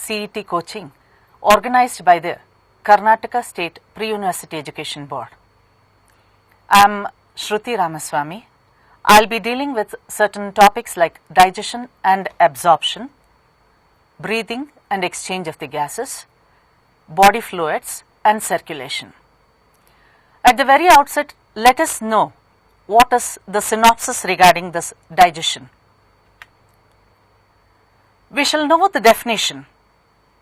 CET coaching organized by the Karnataka State Pre-University Education Board. I am Shruti Swamy. I will be dealing with certain topics like digestion and absorption, breathing and exchange of the gases, body fluids and circulation. At the very outset, let us know what is the synopsis regarding this digestion. We shall know the definition.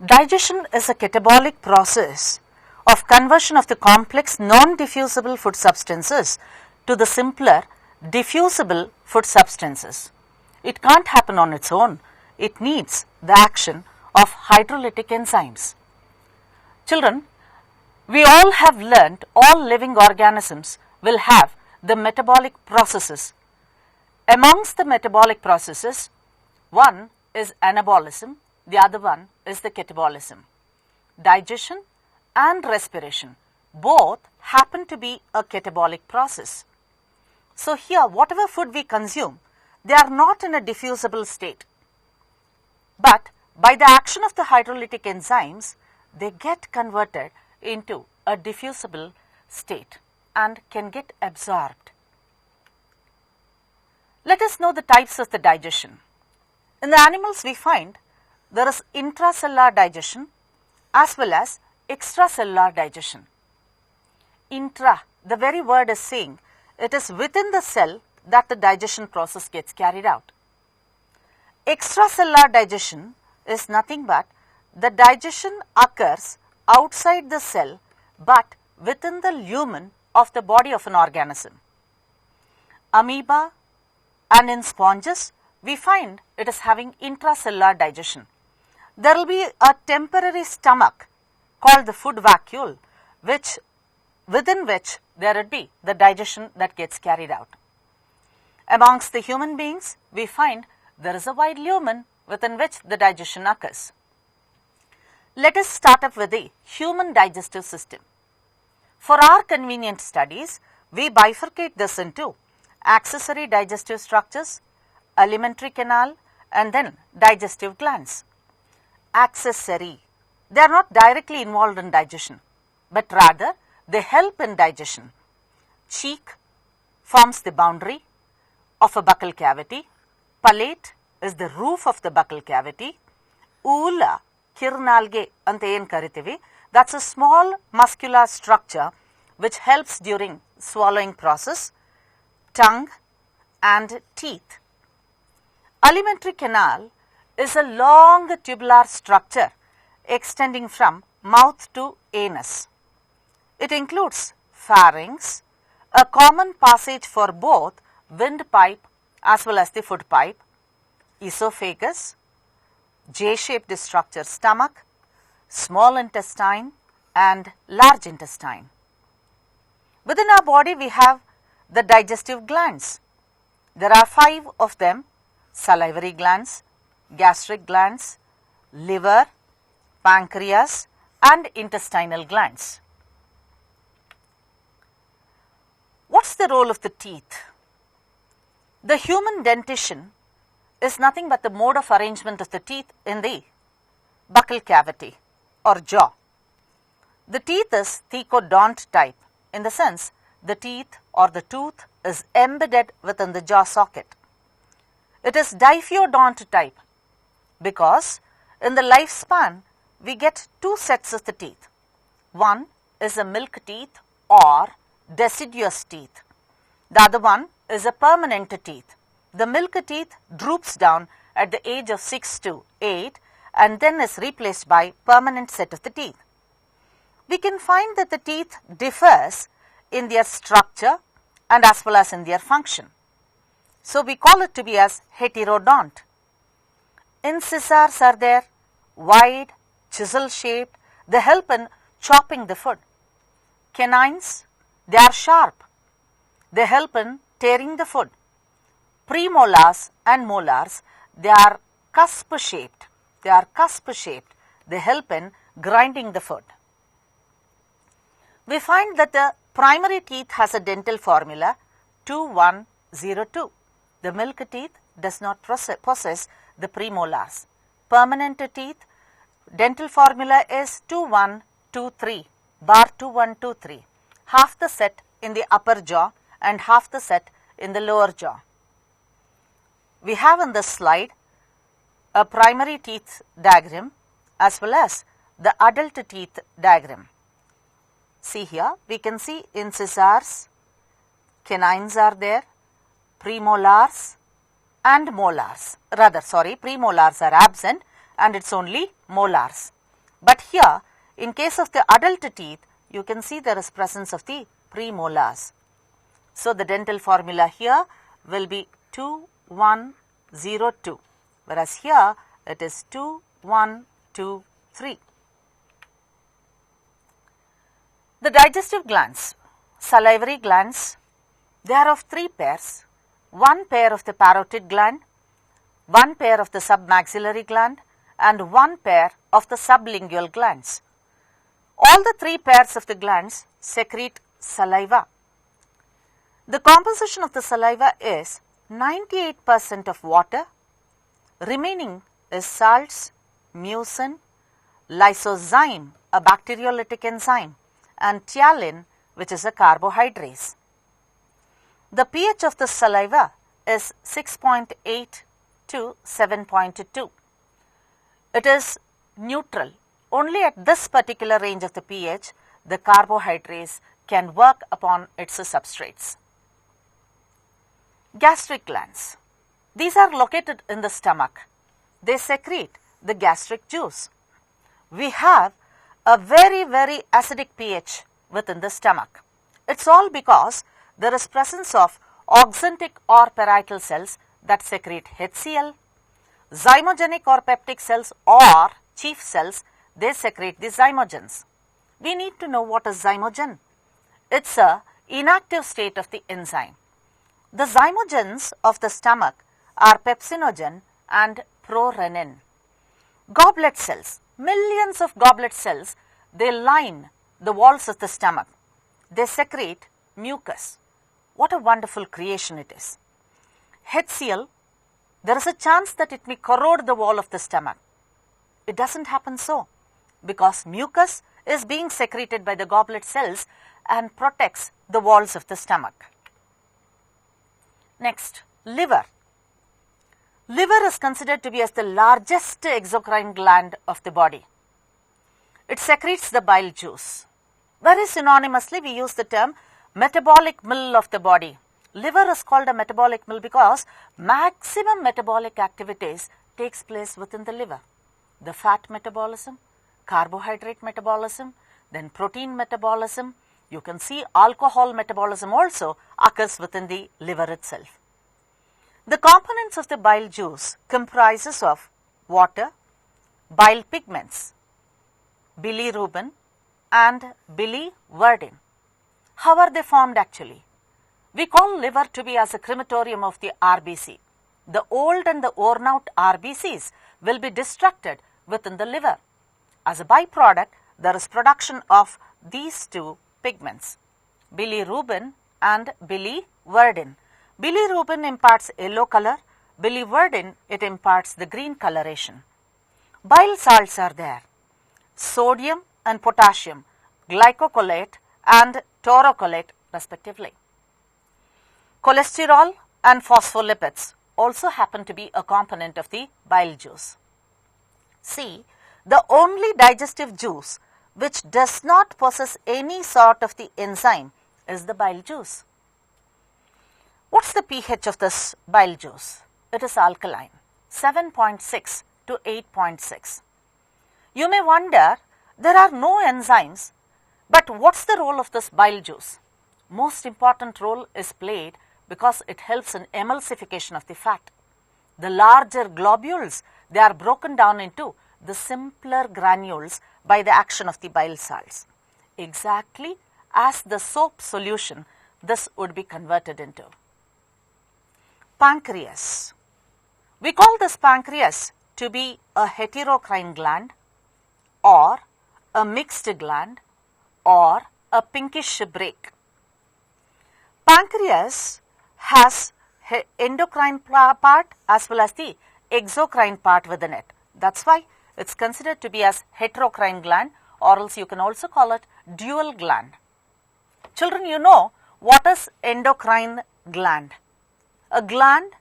Digestion is a catabolic process of conversion of the complex non-diffusible food substances to the simpler diffusible food substances. It can't happen on its own. It needs the action of hydrolytic enzymes. Children, we all have learnt all living organisms will have the metabolic processes. Amongst the metabolic processes, one is anabolism, the other one is the catabolism. Digestion and respiration both happen to be a catabolic process. So here whatever food we consume, they are not in a diffusible state, but by the action of the hydrolytic enzymes, they get converted into a diffusible state and can get absorbed. Let us know the types of the digestion. In the animals we find there is intracellular digestion as well as extracellular digestion. Intra, the very word is saying it is within the cell that the digestion process gets carried out. Extracellular digestion is nothing but the digestion occurs outside the cell but within the lumen of the body of an organism. Amoeba and in sponges we find it is having intracellular digestion. There will be a temporary stomach called the food vacuole within which there would be the digestion that gets carried out. Amongst the human beings we find there is a wide lumen within which the digestion occurs. Let us start up with the human digestive system. For our convenient studies, we bifurcate this into accessory digestive structures, alimentary canal and then digestive glands. Accessory, they are not directly involved in digestion, but rather they help in digestion. Cheek forms the boundary of a buccal cavity. Palate is the roof of the buccal cavity. Ula, kirnalge ante en karitivi, that's a small muscular structure which helps during swallowing process. Tongue and teeth. Alimentary canal is a long tubular structure extending from mouth to anus. It includes pharynx, a common passage for both windpipe as well as the food pipe, esophagus, J-shaped structure stomach, small intestine and large intestine. Within our body we have the digestive glands. There are 5 of them: salivary glands, gastric glands, liver, pancreas and intestinal glands. What's the role of the teeth? The human dentition is nothing but the mode of arrangement of the teeth in the buccal cavity or jaw. The teeth is thecodont type, in the sense the teeth or the tooth is embedded within the jaw socket. It is diphyodont type because in the lifespan we get 2 sets of the teeth. One is a milk teeth or deciduous teeth. The other one is a permanent teeth. The milk teeth droops down at the age of 6 to 8 and then is replaced by permanent set of the teeth. We can find that the teeth differs in their structure and as well as in their function. So we call it to be as heterodont. Incisors are there, wide, chisel shaped, they help in chopping the food. Canines, they are sharp, they help in tearing the food. Premolars and molars, they are cusp shaped, they help in grinding the food. We find that the primary teeth has a dental formula 2102. The milk teeth does not possess the premolars. Permanent teeth dental formula is 2123, bar 2123, half the set in the upper jaw and half the set in the lower jaw. We have on this slide a primary teeth diagram as well as the adult teeth diagram. See here, we can see incisors, canines are there, premolars and molars. Premolars are absent and it's only molars. But here, in case of the adult teeth, you can see there is presence of the premolars. So the dental formula here will be 2102, whereas here it is 2123. The digestive glands, salivary glands, they are of three pairs. One pair of the parotid gland, one pair of the submaxillary gland and one pair of the sublingual glands. All the three pairs of the glands secrete saliva. The composition of the saliva is 98% of water, remaining is salts, mucin, lysozyme, a bacteriolytic enzyme, and chyle, which is a carbohydrate. The pH of the saliva is 6.8 to 7.2. It is neutral. Only at this particular range of the pH, the carbohydrates can work upon its substrates. Gastric glands. These are located in the stomach. They secrete the gastric juice. We have a very acidic pH within the stomach. It's all because there is presence of oxyntic or parietal cells that secrete HCl, zymogenic or peptic cells or chief cells, they secrete the zymogens. We need to know what is zymogen. It's a inactive state of the enzyme. The zymogens of the stomach are pepsinogen and prorenin. Goblet cells, millions of goblet cells, they line the walls of the stomach. They secrete mucus. What a wonderful creation it is. HCl, there is a chance that it may corrode the wall of the stomach. It doesn't happen so, because mucus is being secreted by the goblet cells and protects the walls of the stomach. Next, liver. Liver is considered to be as the largest exocrine gland of the body. It secretes the bile juice. Very synonymously, we use the term metabolic mill of the body. Liver is called a metabolic mill because maximum metabolic activities takes place within the liver. The fat metabolism, carbohydrate metabolism, then protein metabolism. You can see alcohol metabolism also occurs within the liver itself. The components of the bile juice comprises of water, bile pigments, bilirubin and biliverdin. How are they formed actually? We call liver to be as a crematorium of the RBC. The old and the worn out RBCs will be destructed within the liver. As a byproduct, there is production of these two pigments, bilirubin and biliverdin. Bilirubin imparts yellow color, biliverdin it imparts the green coloration. Bile salts are there, sodium and potassium, glycocolate and taurocolate respectively. Cholesterol and phospholipids also happen to be a component of the bile juice. See, the only digestive juice which does not possess any sort of the enzyme is the bile juice. What's the pH of this bile juice? It is alkaline, 7.6 to 8.6. You may wonder, there are no enzymes, but what's the role of this bile juice? Most important role is played because it helps in emulsification of the fat. The larger globules, they are broken down into the simpler granules by the action of the bile salts. Exactly as the soap solution, this would be converted into. Pancreas. We call this pancreas to be a heterocrine gland or a mixed gland or a pinkish break. Pancreas has endocrine part as well as the exocrine part within it. That's why It's considered to be as heterocrine gland, or else you can also call it dual gland. Children, you know what is endocrine gland? A gland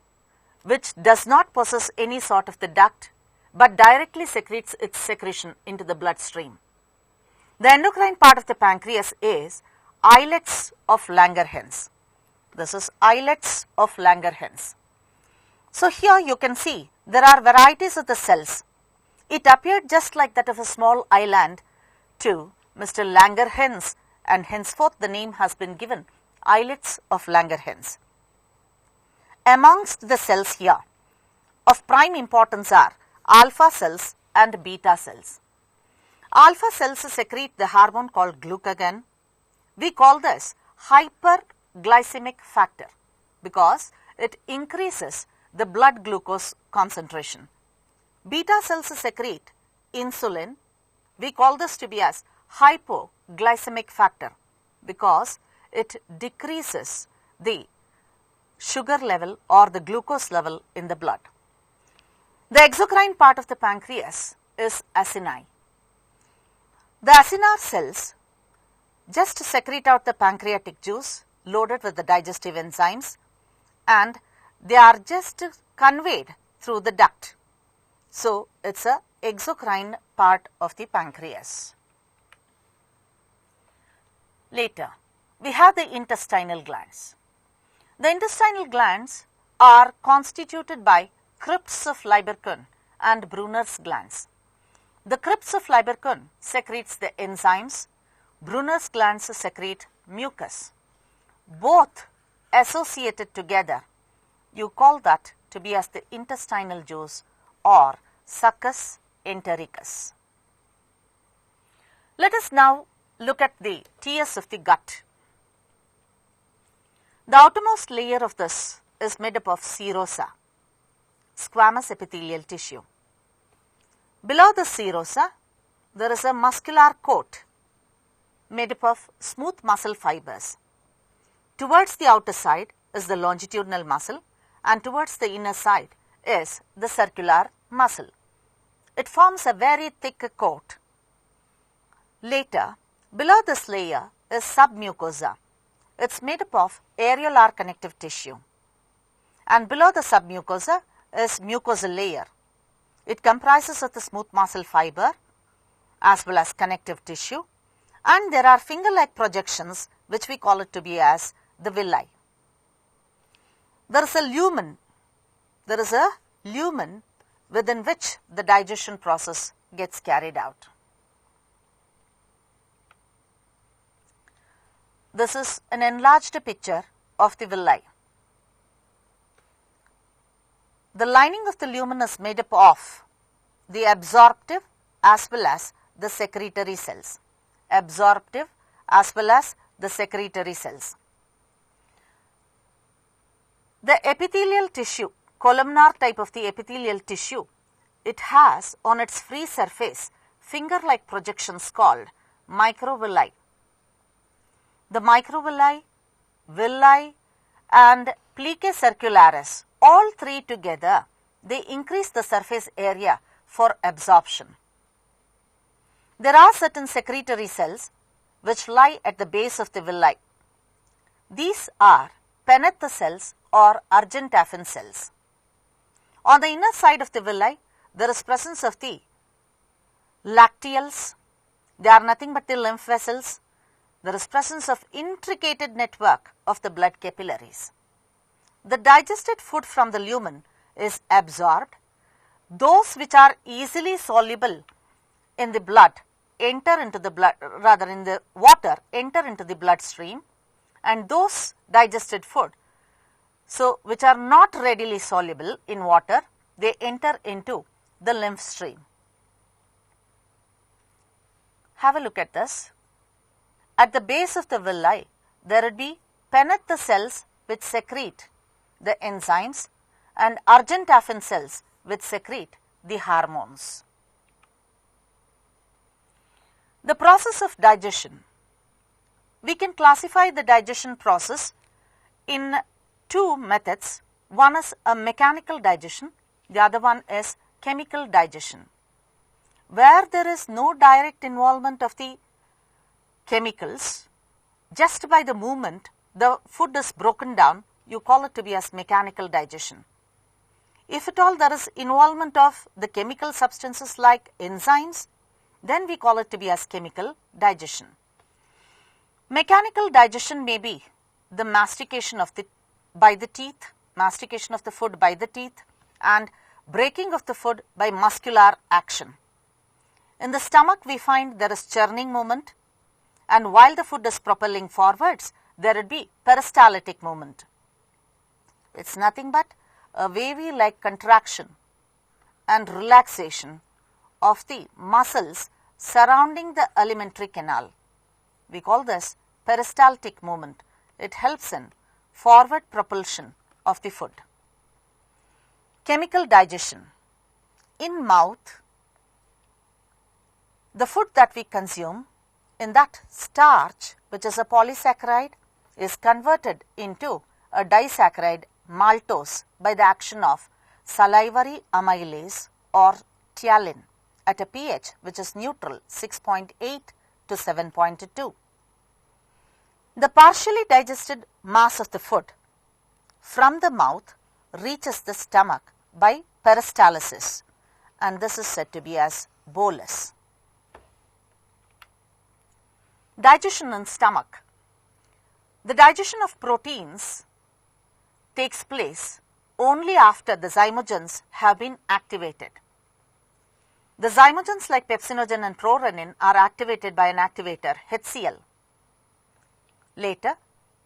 which does not possess any sort of the duct but directly secretes its secretion into the bloodstream. The endocrine part of the pancreas is islets of Langerhans. This is islets of Langerhans. So here you can see there are varieties of the cells. It appeared just like that of a small island to Mr. Langerhans, and henceforth the name has been given islets of Langerhans. Amongst the cells here of prime importance are alpha cells and beta cells. Alpha cells secrete the hormone called glucagon. We call this hyperglycemic factor because it increases the blood glucose concentration. Beta cells secrete insulin. We call this to be as hypoglycemic factor because it decreases the sugar level or the glucose level in the blood. The exocrine part of the pancreas is acini. The acinar cells just secrete out the pancreatic juice loaded with the digestive enzymes, and they are just conveyed through the duct. So, it is a exocrine part of the pancreas. Later, we have the intestinal glands. The intestinal glands are constituted by crypts of Lieberkühn and Brunner's glands. The crypts of Lieberkühn secretes the enzymes. Brunner's glands secrete mucus. Both associated together, you call that to be as the intestinal juice or succus entericus. Let us now look at the TS of the gut. The outermost layer of this is made up of serosa, squamous epithelial tissue. Below the serosa, there is a muscular coat made up of smooth muscle fibers. Towards the outer side is the longitudinal muscle, and towards the inner side is the circular muscle. It forms a very thick coat. Later, below this layer is submucosa. It is made up of areolar connective tissue, and below the submucosa is mucosal layer. It comprises of the smooth muscle fiber as well as connective tissue, and there are finger-like projections which we call it to be as the villi. There is a lumen. There is a lumen within which the digestion process gets carried out. This is an enlarged picture of the villi. The lining of the lumen is made up of the absorptive as well as the secretory cells. Absorptive as well as the secretory cells. The epithelial tissue, columnar type of the epithelial tissue, it has on its free surface finger-like projections called microvilli. The microvilli, villi and plicae circularis, all three together, they increase the surface area for absorption. There are certain secretory cells which lie at the base of the villi. These are Penneth cells or Argentaffin cells. On the inner side of the villi, there is presence of the lacteals. They are nothing but the lymph vessels. There is presence of intricate network of the blood capillaries. The digested food from the lumen is absorbed. Those which are easily soluble in the blood enter into the blood, rather in the water, enter into the bloodstream, and those digested food, so which are not readily soluble in water, they enter into the lymph stream. Have a look at this. At the base of the villi, there would be Penneth cells which secrete the enzymes and Argentaffin cells which secrete the hormones. The process of digestion. We can classify the digestion process in two methods. One is a mechanical digestion, the other one is chemical digestion. where there is no direct involvement of the chemicals, just by the movement the food is broken down, you call it to be as mechanical digestion. If at all there is involvement of the chemical substances like enzymes, then we call it to be as chemical digestion. Mechanical digestion may be the mastication of by the teeth, mastication of the food by the teeth, and breaking of the food by muscular action. In the stomach we find there is churning movement, and while the food is propelling forwards, there would be peristaltic movement. It is nothing but a wavy like contraction and relaxation of the muscles surrounding the alimentary canal. We call this peristaltic movement. It helps in forward propulsion of the food. Chemical digestion. In mouth, the food that we consume, in that starch, which is a polysaccharide, is converted into a disaccharide maltose by the action of salivary amylase or ptyalin at a pH which is neutral 6.8 to 7.2. The partially digested mass of the food from the mouth reaches the stomach by peristalsis, and this is said to be as bolus. Digestion in stomach. The digestion of proteins takes place only after the zymogens have been activated. The zymogens like pepsinogen and prorenin are activated by an activator HCl. Later,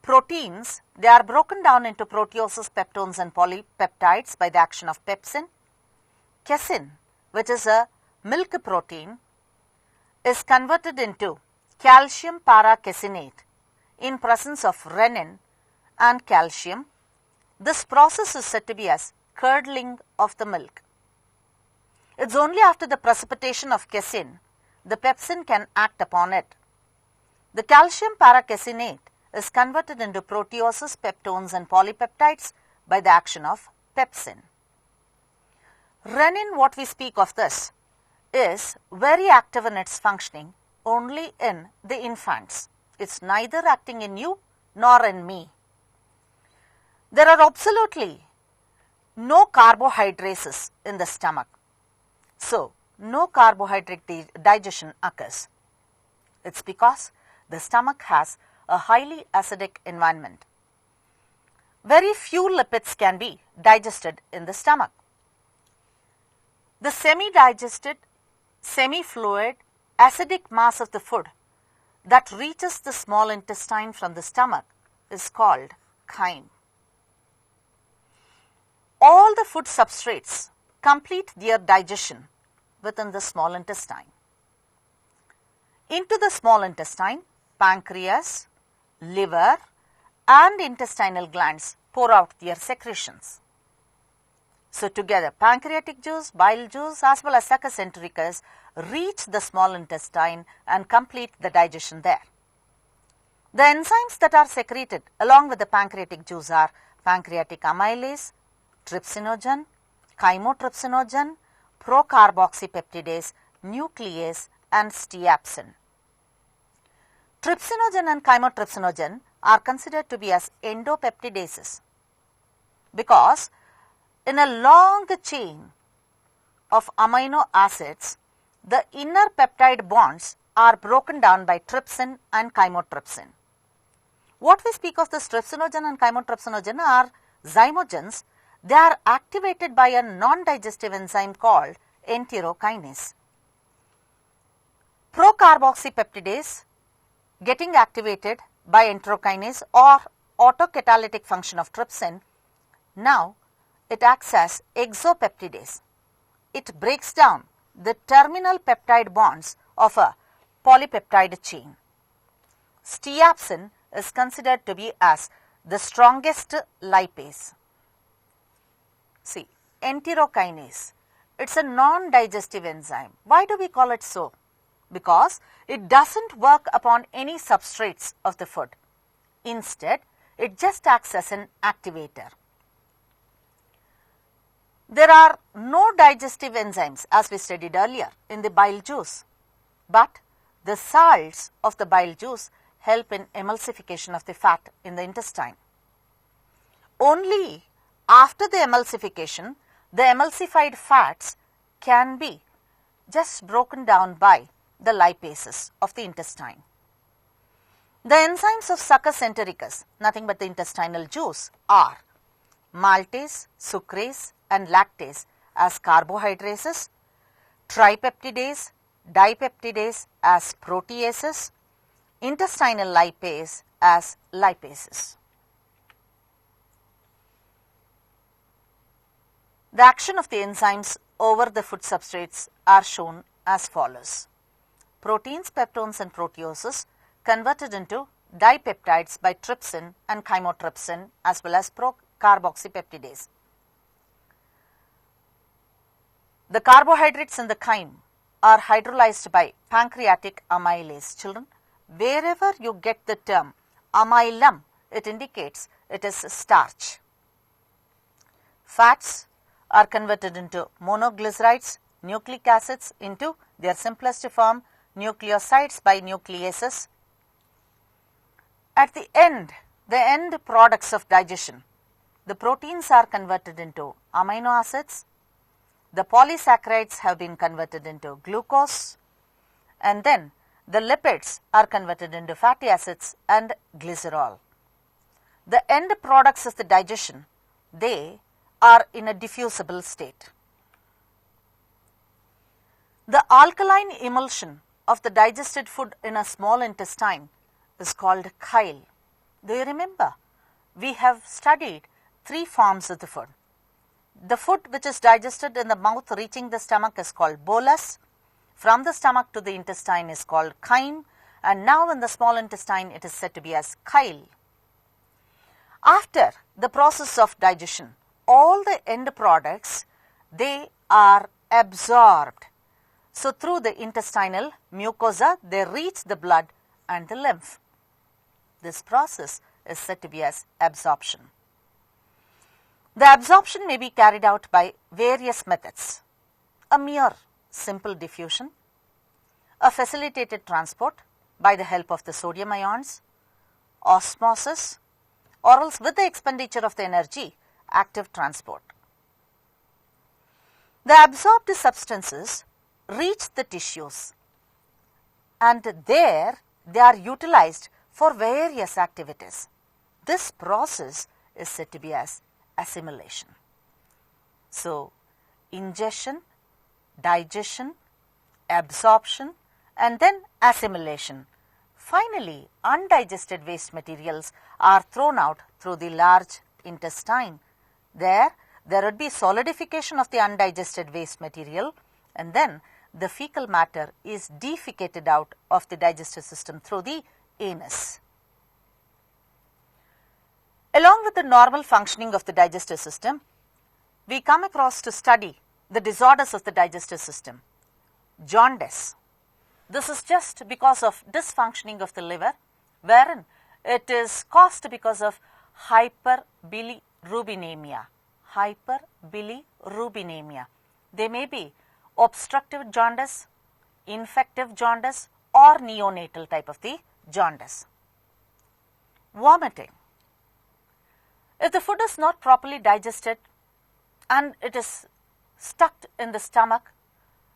proteins, they are broken down into proteoses, peptones and polypeptides by the action of pepsin. Casein, which is a milk protein, is converted into calcium paracaseinate in presence of renin and calcium. This process is said to be as curdling of the milk. It is only after the precipitation of casein the pepsin can act upon it. The calcium paracaseinate is converted into proteoses, peptones and polypeptides by the action of pepsin. Renin, what we speak of this, is very active in its functioning only in the infants. It is neither acting in you nor in me. There are absolutely no carbohydrates in the stomach. So, no carbohydrate digestion occurs. It is because the stomach has a highly acidic environment. Very few lipids can be digested in the stomach. The semi-digested, semifluid, acidic mass of the food that reaches the small intestine from the stomach is called chyme. All the food substrates complete their digestion within the small intestine. Into the small intestine, pancreas, liver and intestinal glands pour out their secretions. So, together pancreatic juice, bile juice as well as succus entericus reach the small intestine and complete the digestion there. The enzymes that are secreted along with the pancreatic juice are pancreatic amylase, trypsinogen, chymotrypsinogen, procarboxypeptidase, nuclease and steapsin. Trypsinogen and chymotrypsinogen are considered to be as endopeptidases because in a long chain of amino acids, the inner peptide bonds are broken down by trypsin and chymotrypsin. What we speak of this trypsinogen and chymotrypsinogen are zymogens. They are activated by a non-digestive enzyme called enterokinase. Procarboxypeptidase getting activated by enterokinase or autocatalytic function of trypsin. Now, it acts as exopeptidase. It breaks down the terminal peptide bonds of a polypeptide chain. Steapsin is considered to be as the strongest lipase. See, enterokinase, it is a non-digestive enzyme. Why do we call it so? Because it does not work upon any substrates of the food. Instead, it just acts as an activator. There are no digestive enzymes as we studied earlier in the bile juice, but the salts of the bile juice help in emulsification of the fat in the intestine. Only after the emulsification, the emulsified fats can be just broken down by the lipases of the intestine. The enzymes of succus entericus, nothing but the intestinal juice, are maltase, sucrase and lactase as carbohydrases, tripeptidase, dipeptidase as proteases, intestinal lipase as lipases. The action of the enzymes over the food substrates are shown as follows. Proteins, peptones and proteoses converted into dipeptides by trypsin and chymotrypsin as well as procarboxypeptidase. The carbohydrates in the chyme are hydrolyzed by pancreatic amylase. Children, wherever you get the term amylum, it indicates it is starch. Fats are converted into monoglycerides, nucleic acids into their simplest form, nucleosides by nucleases. At the end products of digestion, the proteins are converted into amino acids, the polysaccharides have been converted into glucose, and then the lipids are converted into fatty acids and glycerol. The end products of the digestion, they are in a diffusible state. The alkaline emulsion of the digested food in a small intestine is called chyle. Do you remember? We have studied three forms of the food. The food which is digested in the mouth reaching the stomach is called bolus. From the stomach to the intestine is called chyme, and now in the small intestine it is said to be as chyle. After the process of digestion, all the end products, they are absorbed. So through the intestinal mucosa, they reach the blood and the lymph. This process is said to be as absorption. The absorption may be carried out by various methods. A mere simple diffusion, a facilitated transport by the help of the sodium ions, osmosis, or else with the expenditure of the energy, active transport. The absorbed substances reach the tissues and there they are utilized for various activities. This process is said to be as assimilation. So, ingestion, digestion, absorption and then assimilation. Finally, undigested waste materials are thrown out through the large intestine. There would be solidification of the undigested waste material and then the fecal matter is defecated out of the digestive system through the anus. Along with the normal functioning of the digestive system, we come across to study the disorders of the digestive system. Jaundice. This is just because of dysfunctioning of the liver, wherein it is caused because of hyperbilirubinemia. Hyperbilirubinemia. They may be obstructive jaundice, infective jaundice or neonatal type of the jaundice. Vomiting. If the food is not properly digested and it is stuck in the stomach,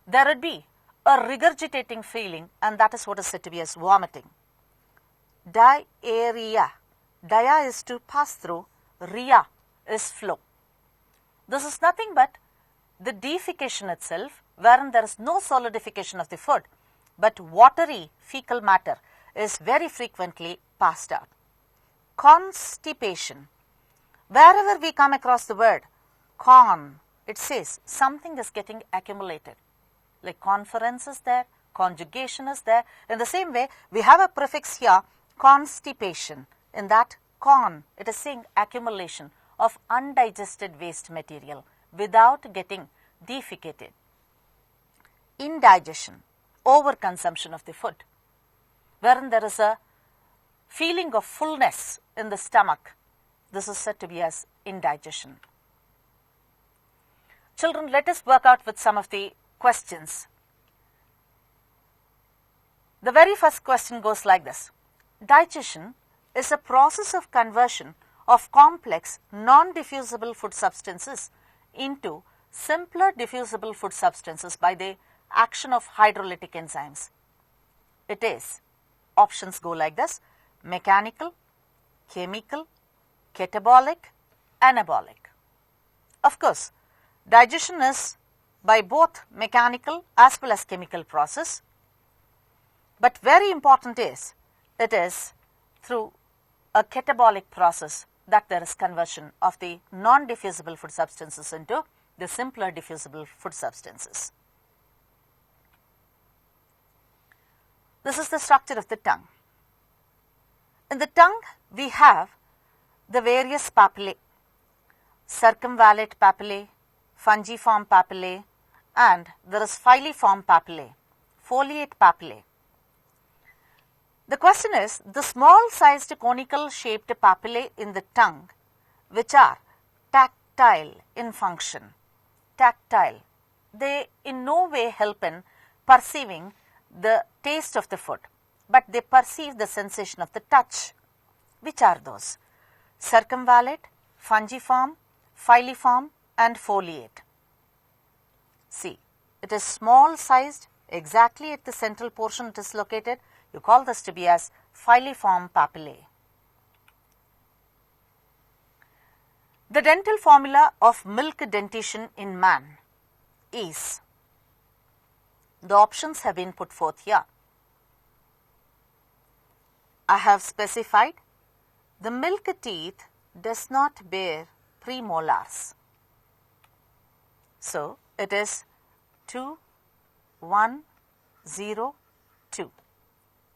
there would be a regurgitating feeling and that is what is said to be as vomiting. Diarrhea. Dia is to pass through, rhea is flow. This is nothing but the defecation itself, wherein there is no solidification of the food, but watery fecal matter is very frequently passed out. Constipation. Wherever we come across the word con, it says something is getting accumulated. Like conference is there, conjugation is there. In the same way, we have a prefix here, constipation. In that con, it is saying accumulation of undigested waste material without getting defecated. Indigestion, overconsumption of the food, wherein there is a feeling of fullness in the stomach. This is said to be as indigestion. Children, let us work out with some of the questions. The very first question goes like this. Digestion is a process of conversion of complex non-diffusible food substances into simpler diffusible food substances by the action of hydrolytic enzymes. It is, options go like this: mechanical, chemical, catabolic, anabolic. Of course, digestion is by both mechanical as well as chemical process, but very important is it is through a catabolic process that there is conversion of the non-diffusible food substances into the simpler diffusible food substances. This is the structure of the tongue. In the tongue, we have the various papillae, circumvallate papillae, fungiform papillae, and there is filiform papillae, foliate papillae. The question is, the small sized conical shaped papillae in the tongue, which are tactile in function. Tactile, they in no way help in perceiving the taste of the food, but they perceive the sensation of the touch. Which are those? Circumvallate, fungiform, filiform, and foliate. See, it is small sized, exactly at the central portion it is located. You call this to be as filiform papillae. The dental formula of milk dentition in man is, the options have been put forth here. I have specified the milk teeth does not bear premolars. So, it is 2, 1, 0, 2.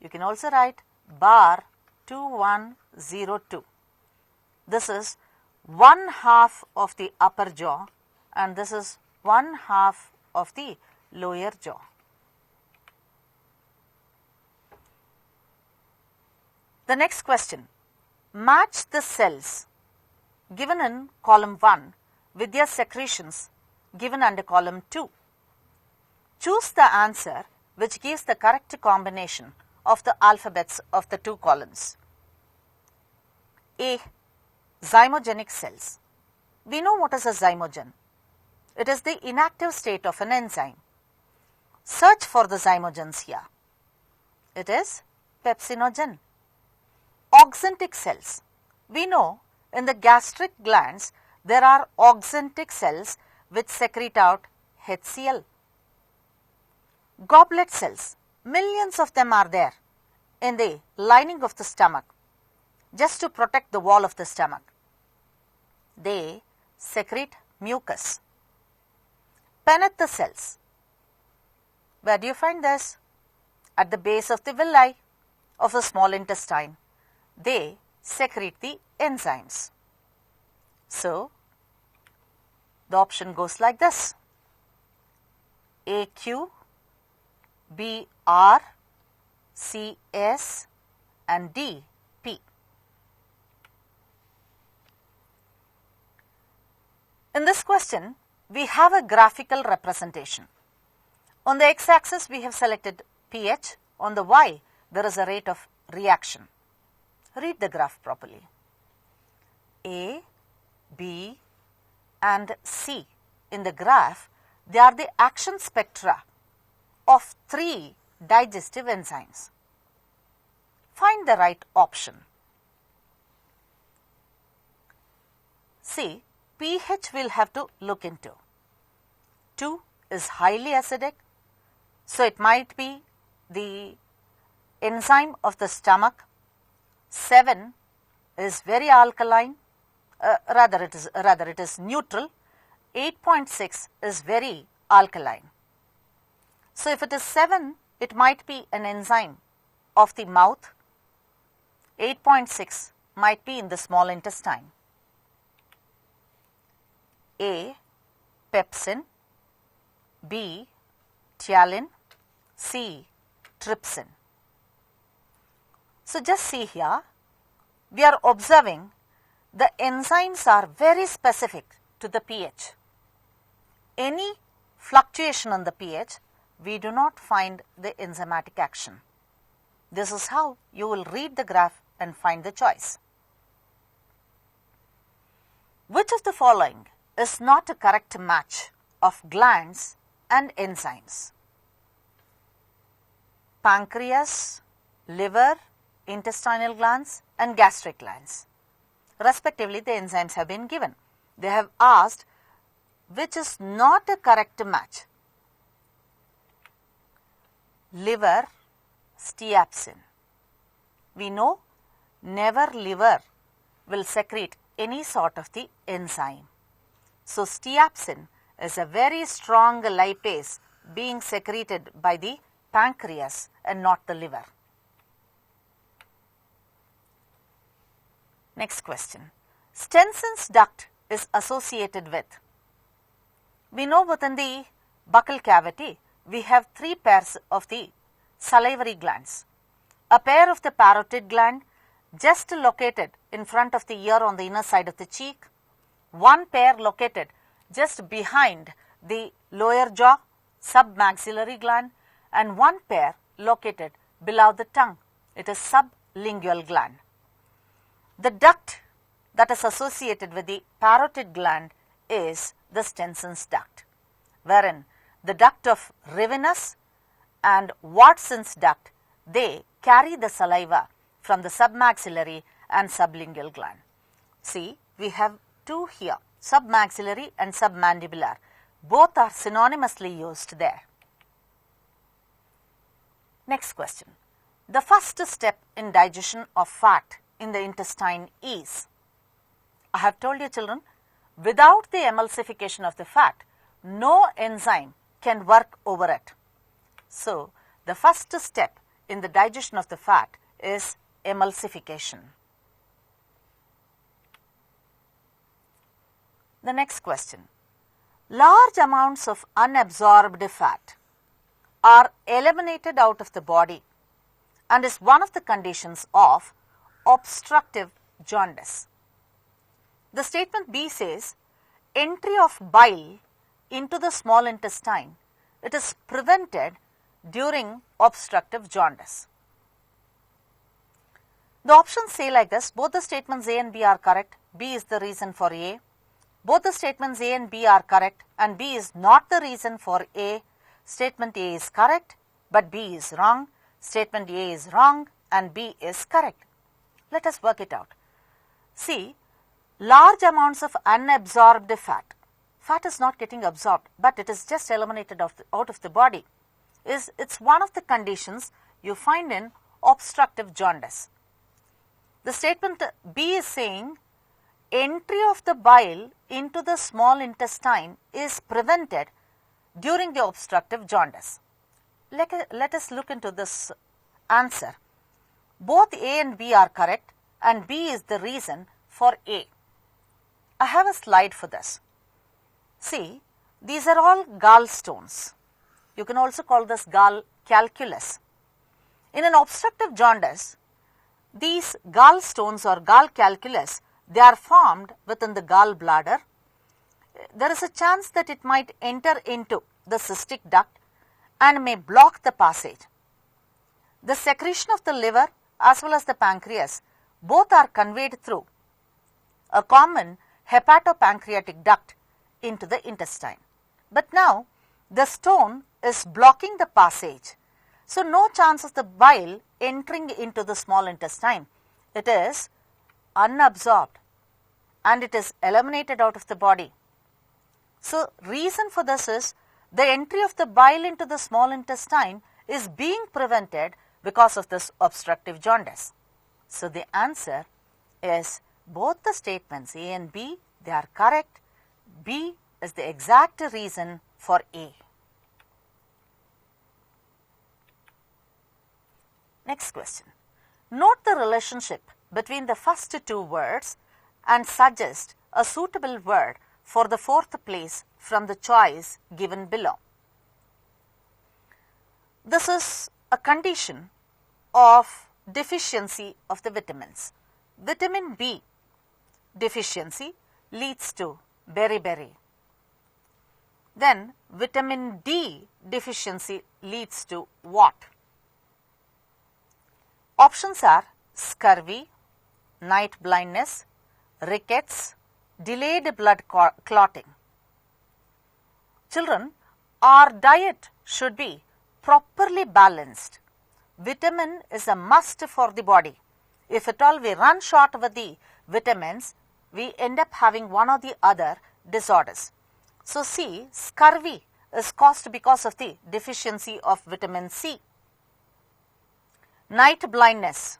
You can also write bar 2102. This is 1/2 of the upper jaw and this is 1/2 of the lower jaw. The next question, match the cells given in column 1 with their secretions given under column 2. Choose the answer which gives the correct combination of the alphabets of the two columns. A. Zymogenic cells. We know what is a zymogen. It is the inactive state of an enzyme. Search for the zymogens here. It is pepsinogen. Oxyntic cells. We know in the gastric glands there are oxyntic cells which secrete out HCl. Goblet cells. Millions of them are there in the lining of the stomach just to protect the wall of the stomach. They secrete mucus. Penneth cells. Where do you find this? At the base of the villi of the small intestine. They secrete the enzymes. So, the option goes like this: AQ, BR, CS and D, P. In this question, we have a graphical representation. On the x-axis, we have selected pH. On the y, there is a rate of reaction. Read the graph properly. A, B and C in the graph, they are the action spectra of 3 digestive enzymes. Find the right option. See, pH will have to look into. 2 is highly acidic, so it might be the enzyme of the stomach. 7 is very alkaline, rather it is neutral. 8.6 is very alkaline. So, if it is 7, it might be an enzyme of the mouth. 8.6 might be in the small intestine. A, pepsin, B, ptyalin, C, trypsin. So, just see here, we are observing the enzymes are very specific to the pH. any fluctuation in the pH, we do not find the enzymatic action. This is how you will read the graph and find the choice. Which of the following is not a correct match of glands and enzymes? Pancreas, liver, intestinal glands and gastric glands. Respectively, the enzymes have been given. They have asked which is not a correct match. Liver, steatopsin. We know never liver will secrete any sort of the enzyme. So, steatopsin is a very strong lipase being secreted by the pancreas and not the liver. Next question. Stenson's duct is associated with. We know within the buccal cavity we have 3 pairs of the salivary glands. A pair of the parotid gland just located in front of the ear on the inner side of the cheek, one pair located just behind the lower jaw, submaxillary gland, and one pair located below the tongue, it is sublingual gland. The duct that is associated with the parotid gland is the Stenson's duct, wherein the duct of Rivinus and Watson's duct, they carry the saliva from the submaxillary and sublingual gland. See, we have 2 here, submaxillary and submandibular. Both are synonymously used there. Next question. The first step in digestion of fat in the intestine is. I have told you children, without the emulsification of the fat, no enzyme can work over it. So, the first step in the digestion of the fat is emulsification. The next question. Large amounts of unabsorbed fat are eliminated out of the body and is one of the conditions of obstructive jaundice. The statement B says, entry of bile into the small intestine, it is prevented during obstructive jaundice. The options say like this, both the statements A and B are correct, B is the reason for A. Both the statements A and B are correct and B is not the reason for A. Statement A is correct but B is wrong. Statement A is wrong and B is correct. Let us work it out. See, large amounts of unabsorbed fat. Fat is not getting absorbed but it is just eliminated out of the body. It's one of the conditions you find in obstructive jaundice. The statement B is saying entry of the bile into the small intestine is prevented during the obstructive jaundice. Let us look into this answer. Both A and B are correct and B is the reason for A. I have a slide for this. See, these are all gallstones. You can also call this gall calculus. In an obstructive jaundice, these gallstones or gall calculus, they are formed within the gallbladder. There is a chance that it might enter into the cystic duct and may block the passage. The secretion of the liver as well as the pancreas, both are conveyed through a common hepatopancreatic duct into the intestine. But now the stone is blocking the passage. So, no chance of the bile entering into the small intestine. It is unabsorbed and it is eliminated out of the body. So, reason for this is the entry of the bile into the small intestine is being prevented because of this obstructive jaundice. So, the answer is both the statements A and B, they are correct. B is the exact reason for A. Next question. Note the relationship between the first 2 words and suggest a suitable word for the 4th place from the choice given below. This is a condition of deficiency of the vitamins. Vitamin B deficiency leads to beriberi. Then vitamin D deficiency leads to what? Options are scurvy, night blindness, rickets, delayed blood clotting. Children, our diet should be properly balanced. Vitamin is a must for the body. If at all we run short with the vitamins, we end up having one or the other disorders. So see, scurvy is caused because of the deficiency of vitamin C. Night blindness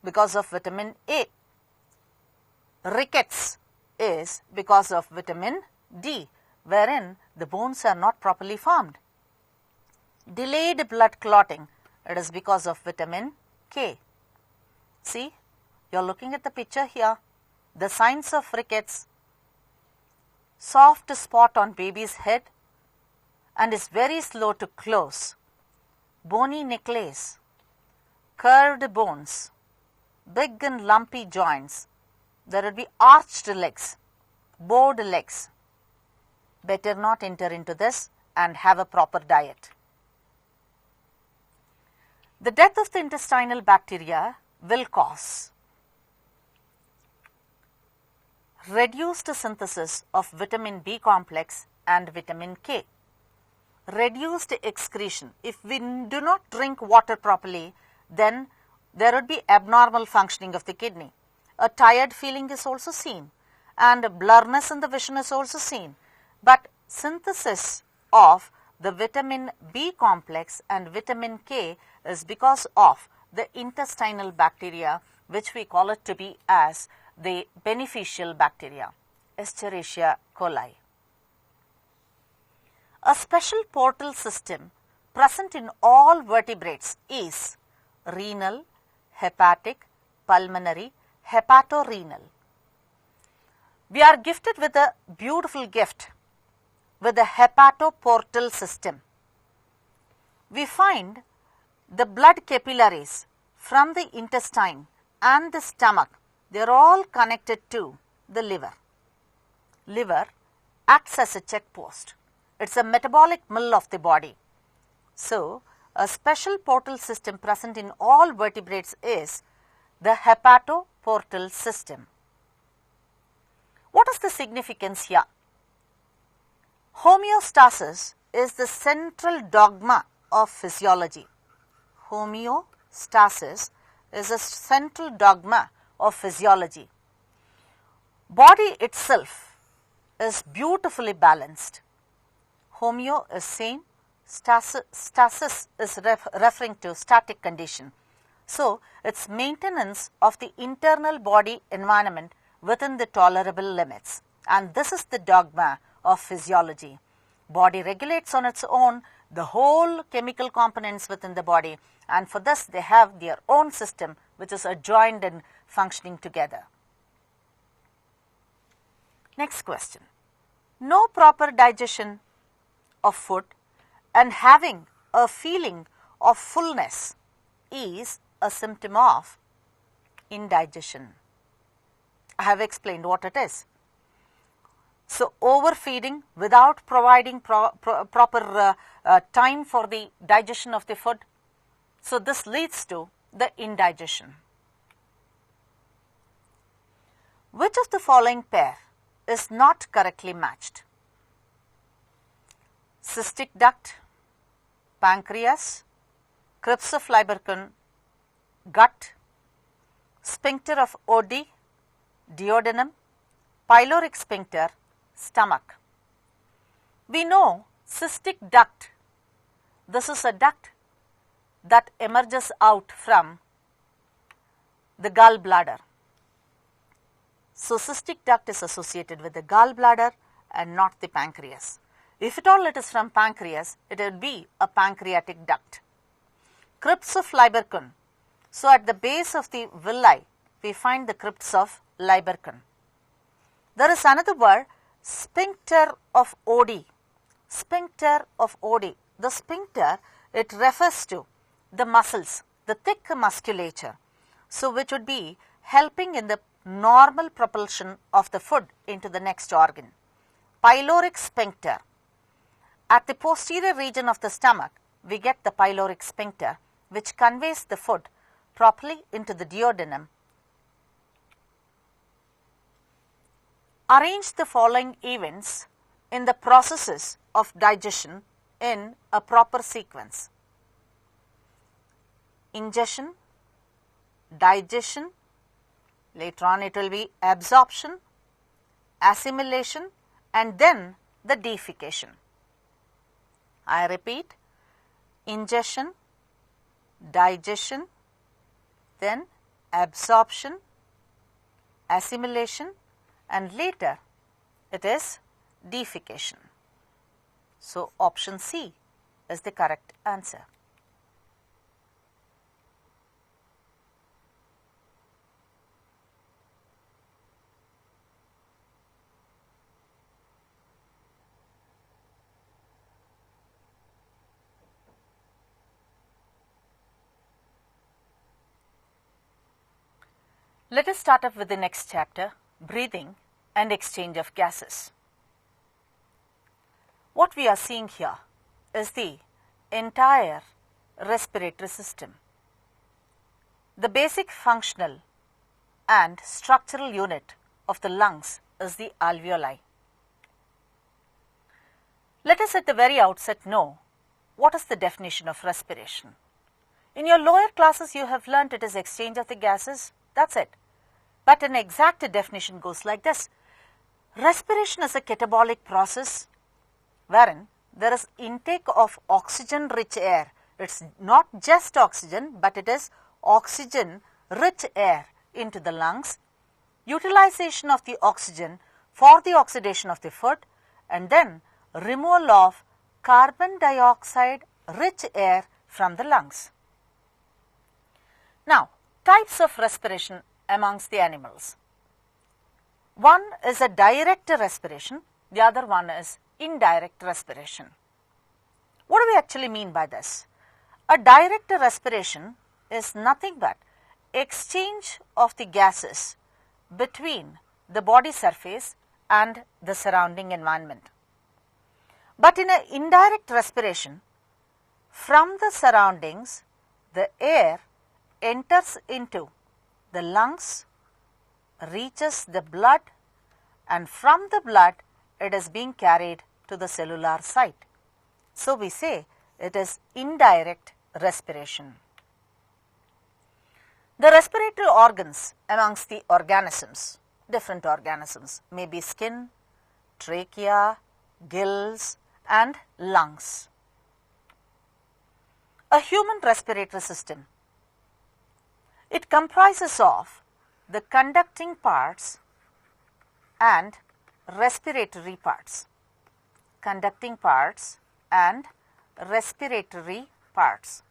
because of vitamin A. Rickets is because of vitamin D, wherein the bones are not properly formed. Delayed blood clotting, it is because of vitamin K. See, you are looking at the picture here. The signs of rickets: soft spot on baby's head and is very slow to close, bony necklace, curved bones, big and lumpy joints. There will be arched legs, bowed legs. Better not enter into this and have a proper diet. The death of the intestinal bacteria will cause reduced synthesis of vitamin B complex and vitamin K, reduced excretion. If we do not drink water properly, then there would be abnormal functioning of the kidney. A tired feeling is also seen, and blurriness in the vision is also seen. But synthesis of the vitamin B complex and vitamin K is because of the intestinal bacteria, which we call it to be as the beneficial bacteria, Escherichia coli. A special portal system present in all vertebrates is renal, hepatic, pulmonary, hepatorenal. We are gifted with a beautiful gift with the hepatoportal system. We find the blood capillaries from the intestine and the stomach, they are all connected to the liver. Liver acts as a check post. It is a metabolic mill of the body. So, a special portal system present in all vertebrates is the hepatoportal system. What is the significance here? Homeostasis is the central dogma of physiology. Homeostasis is a central dogma of physiology. Body itself is beautifully balanced. Homeo is same, stasis is referring to static condition. So, it's maintenance of the internal body environment within the tolerable limits, and this is the dogma of physiology. Body regulates on its own the whole chemical components within the body, and for this they have their own system which is adjoined and functioning together. Next question. No proper digestion of food and having a feeling of fullness is a symptom of indigestion. I have explained what it is. So, overfeeding without providing proper time for the digestion of the food. So, this leads to the indigestion. Which of the following pair is not correctly matched? Cystic duct, pancreas, crypts of Liber-Bile, gut, sphincter of Oddi, duodenum, pyloric sphincter, stomach. We know cystic duct, this is a duct that emerges out from the gallbladder. So, cystic duct is associated with the gallbladder and not the pancreas. If at all it is from pancreas, it will be a pancreatic duct. Crypts of Liber-Bile. So, at the base of the villi, we find the crypts of Liber-Bile. There is another word, sphincter of Oddi. Sphincter of Oddi. The sphincter, it refers to the muscles, the thick musculature. So, which would be helping in the normal propulsion of the food into the next organ. Pyloric sphincter. At the posterior region of the stomach, we get the pyloric sphincter, which conveys the food properly into the duodenum. Arrange the following events in the processes of digestion in a proper sequence: ingestion, digestion, later on it will be absorption, assimilation, and then the defecation. I repeat: ingestion, digestion, then absorption, assimilation, and later it is defecation. So, option C is the correct answer. Let us start up with the next chapter, breathing and exchange of gases. What we are seeing here is the entire respiratory system. The basic functional and structural unit of the lungs is the alveoli. Let us at the very outset know what is the definition of respiration. In your lower classes you have learnt it is exchange of the gases, that's it. But an exact definition goes like this: respiration is a catabolic process wherein there is intake of oxygen rich air. It is not just oxygen, but it is oxygen rich air into the lungs, utilization of the oxygen for the oxidation of the food, and then removal of carbon dioxide rich air from the lungs. Now, types of respiration amongst the animals. One is a direct respiration, the other one is indirect respiration. What do we actually mean by this? A direct respiration is nothing but exchange of the gases between the body surface and the surrounding environment. But in an indirect respiration, from the surroundings, the air enters into the lungs, reaches the blood, and from the blood it is being carried to the cellular site. So, we say it is indirect respiration. The respiratory organs amongst the organisms, different organisms, may be skin, trachea, gills, and lungs. A human respiratory system, it comprises of the conducting parts and respiratory parts. Conducting parts and respiratory parts.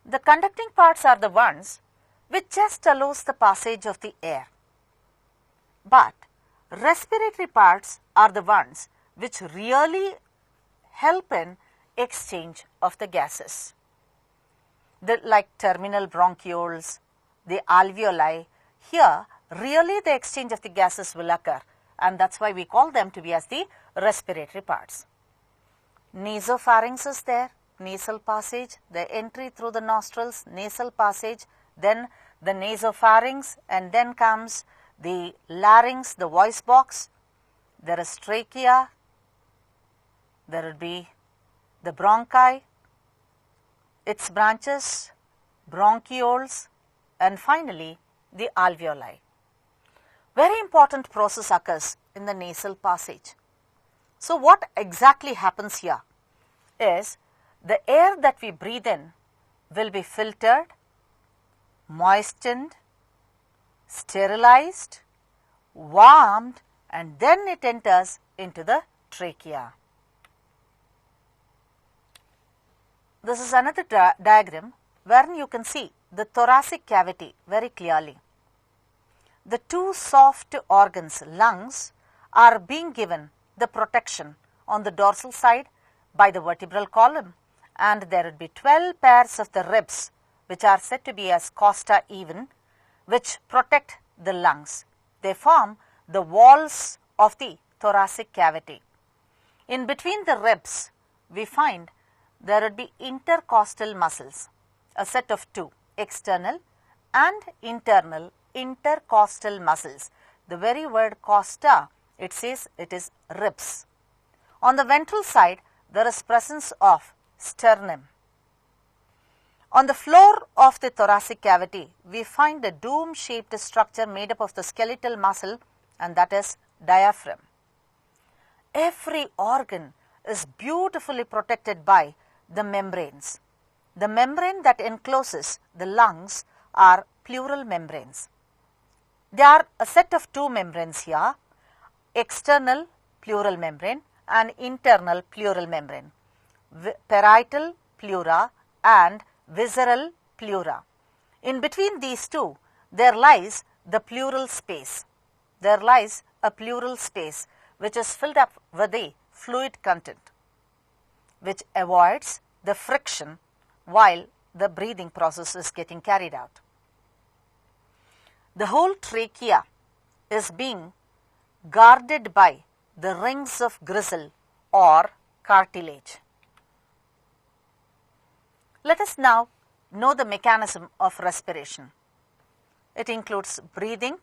The conducting parts are the ones which just allows the passage of the air, but respiratory parts are the ones which really help in exchange of the gases. Like terminal bronchioles, the alveoli, here really the exchange of the gases will occur, and that is why we call them to be as the respiratory parts. Nasopharynx is there, nasal passage, the entry through the nostrils, nasal passage, then the nasopharynx, and then comes the larynx, the voice box. There is trachea, there will be the bronchi, its branches, bronchioles, and finally the alveoli. Very important process occurs in the nasal passage. So, what exactly happens here is the air that we breathe in will be filtered, moistened, sterilized, warmed, and then it enters into the trachea. This is another diagram wherein you can see the thoracic cavity very clearly. The two soft organs, lungs, are being given the protection on the dorsal side by the vertebral column, and there would be 12 pairs of the ribs which are said to be as costa even, which protect the lungs. They form the walls of the thoracic cavity. In between the ribs, we find there would be intercostal muscles, a set of two, external and internal intercostal muscles. The very word costa, it says it is ribs. On the ventral side, there is presence of sternum. On the floor of the thoracic cavity, we find a dome-shaped structure made up of the skeletal muscle, and that is diaphragm. Every organ is beautifully protected by the membranes. The membrane that encloses the lungs are pleural membranes. There are a set of two membranes here, external pleural membrane and internal pleural membrane, parietal pleura and visceral pleura. In between these two, there lies the pleural space. There lies a pleural space which is filled up with the fluid content, which avoids the friction while the breathing process is getting carried out. The whole trachea is being guarded by the rings of gristle or cartilage. Let us now know the mechanism of respiration. It includes breathing,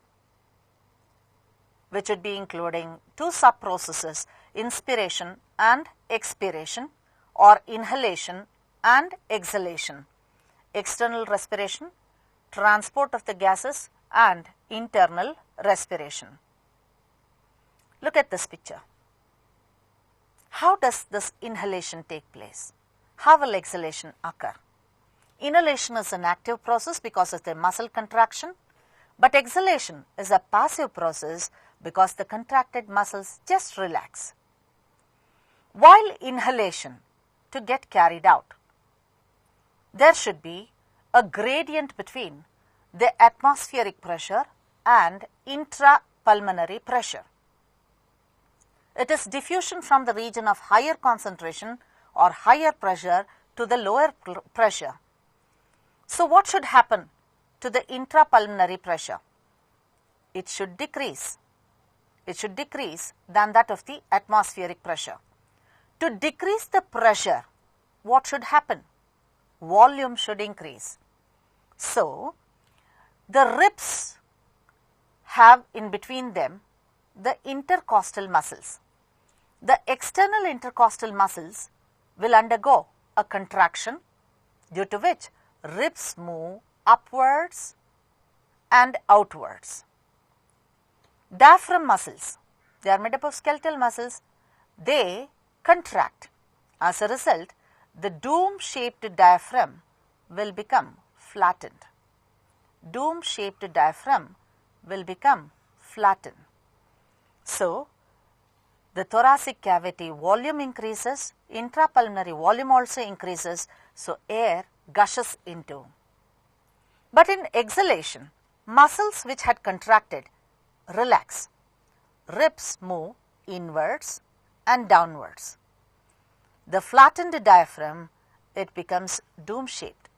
which would be including two sub-processes, inspiration and expiration, or inhalation and exhalation, external respiration, transport of the gases, and internal respiration. Look at this picture. How does this inhalation take place? How will exhalation occur? Inhalation is an active process because of the muscle contraction, but exhalation is a passive process because the contracted muscles just relax. While inhalation to get carried out, there should be a gradient between the atmospheric pressure and intrapulmonary pressure. It is diffusion from the region of higher concentration or higher pressure to the lower pressure. So what should happen to the intrapulmonary pressure? It should decrease. It should decrease than that of the atmospheric pressure. To decrease the pressure, what should happen? Volume should increase. So, the ribs have in between them the intercostal muscles. The external intercostal muscles will undergo a contraction, due to which ribs move upwards and outwards. Diaphragm muscles, they are made up of skeletal muscles, they contract. As a result, the dome-shaped diaphragm will become flattened. Dome-shaped diaphragm will become flattened. So, the thoracic cavity volume increases, intrapulmonary volume also increases, so air gushes into. But in exhalation, muscles which had contracted relax. Ribs move inwards and downwards. The flattened diaphragm, it becomes dome-shaped.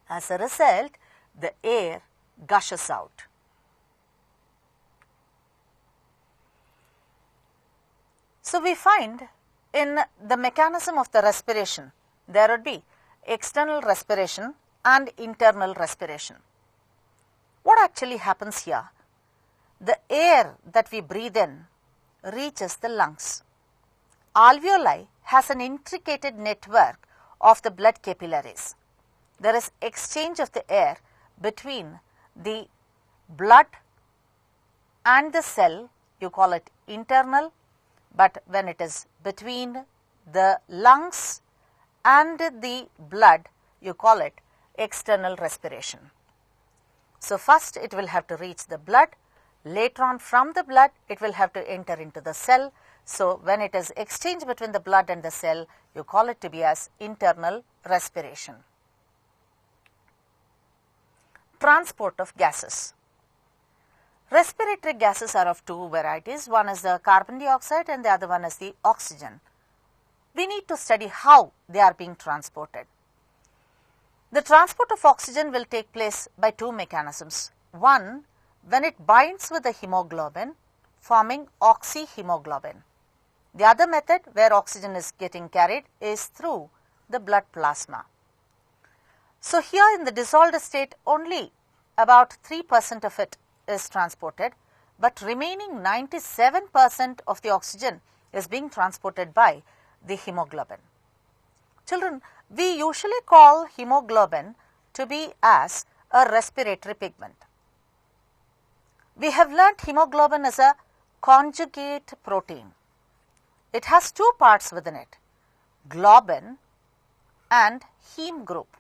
As a result, the air gushes out. So, we find in the mechanism of the respiration, there would be external respiration and internal respiration. What actually happens here? The air that we breathe in reaches the lungs. Alveoli has an intricate network of the blood capillaries. There is exchange of the air between the blood and the cell, you call it internal, but when it is between the lungs and the blood, you call it external respiration. So, first it will have to reach the blood, later on from the blood it will have to enter into the cell. So, when it is exchanged between the blood and the cell, you call it to be as internal respiration. Transport of gases. Respiratory gases are of two varieties. One is the carbon dioxide and the other one is the oxygen. We need to study how they are being transported. The transport of oxygen will take place by two mechanisms. One, when it binds with the hemoglobin, forming oxyhemoglobin. The other method where oxygen is getting carried is through the blood plasma. So here in the dissolved state only about 3% of it is transported, but remaining 97% of the oxygen is being transported by the hemoglobin. Children, we usually call hemoglobin to be as a respiratory pigment. We have learnt hemoglobin is a conjugate protein. It has two parts within it, globin and heme group.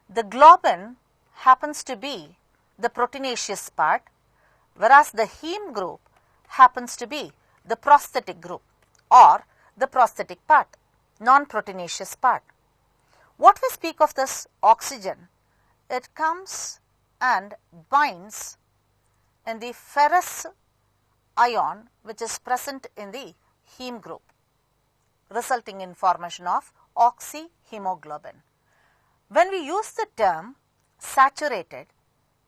The globin happens to be the proteinaceous part, whereas the heme group happens to be the prosthetic group or the prosthetic part, non-proteinaceous part. What we speak of this oxygen, it comes and binds in the ferrous ion which is present in the heme group, resulting in formation of oxyhemoglobin. When we use the term saturated,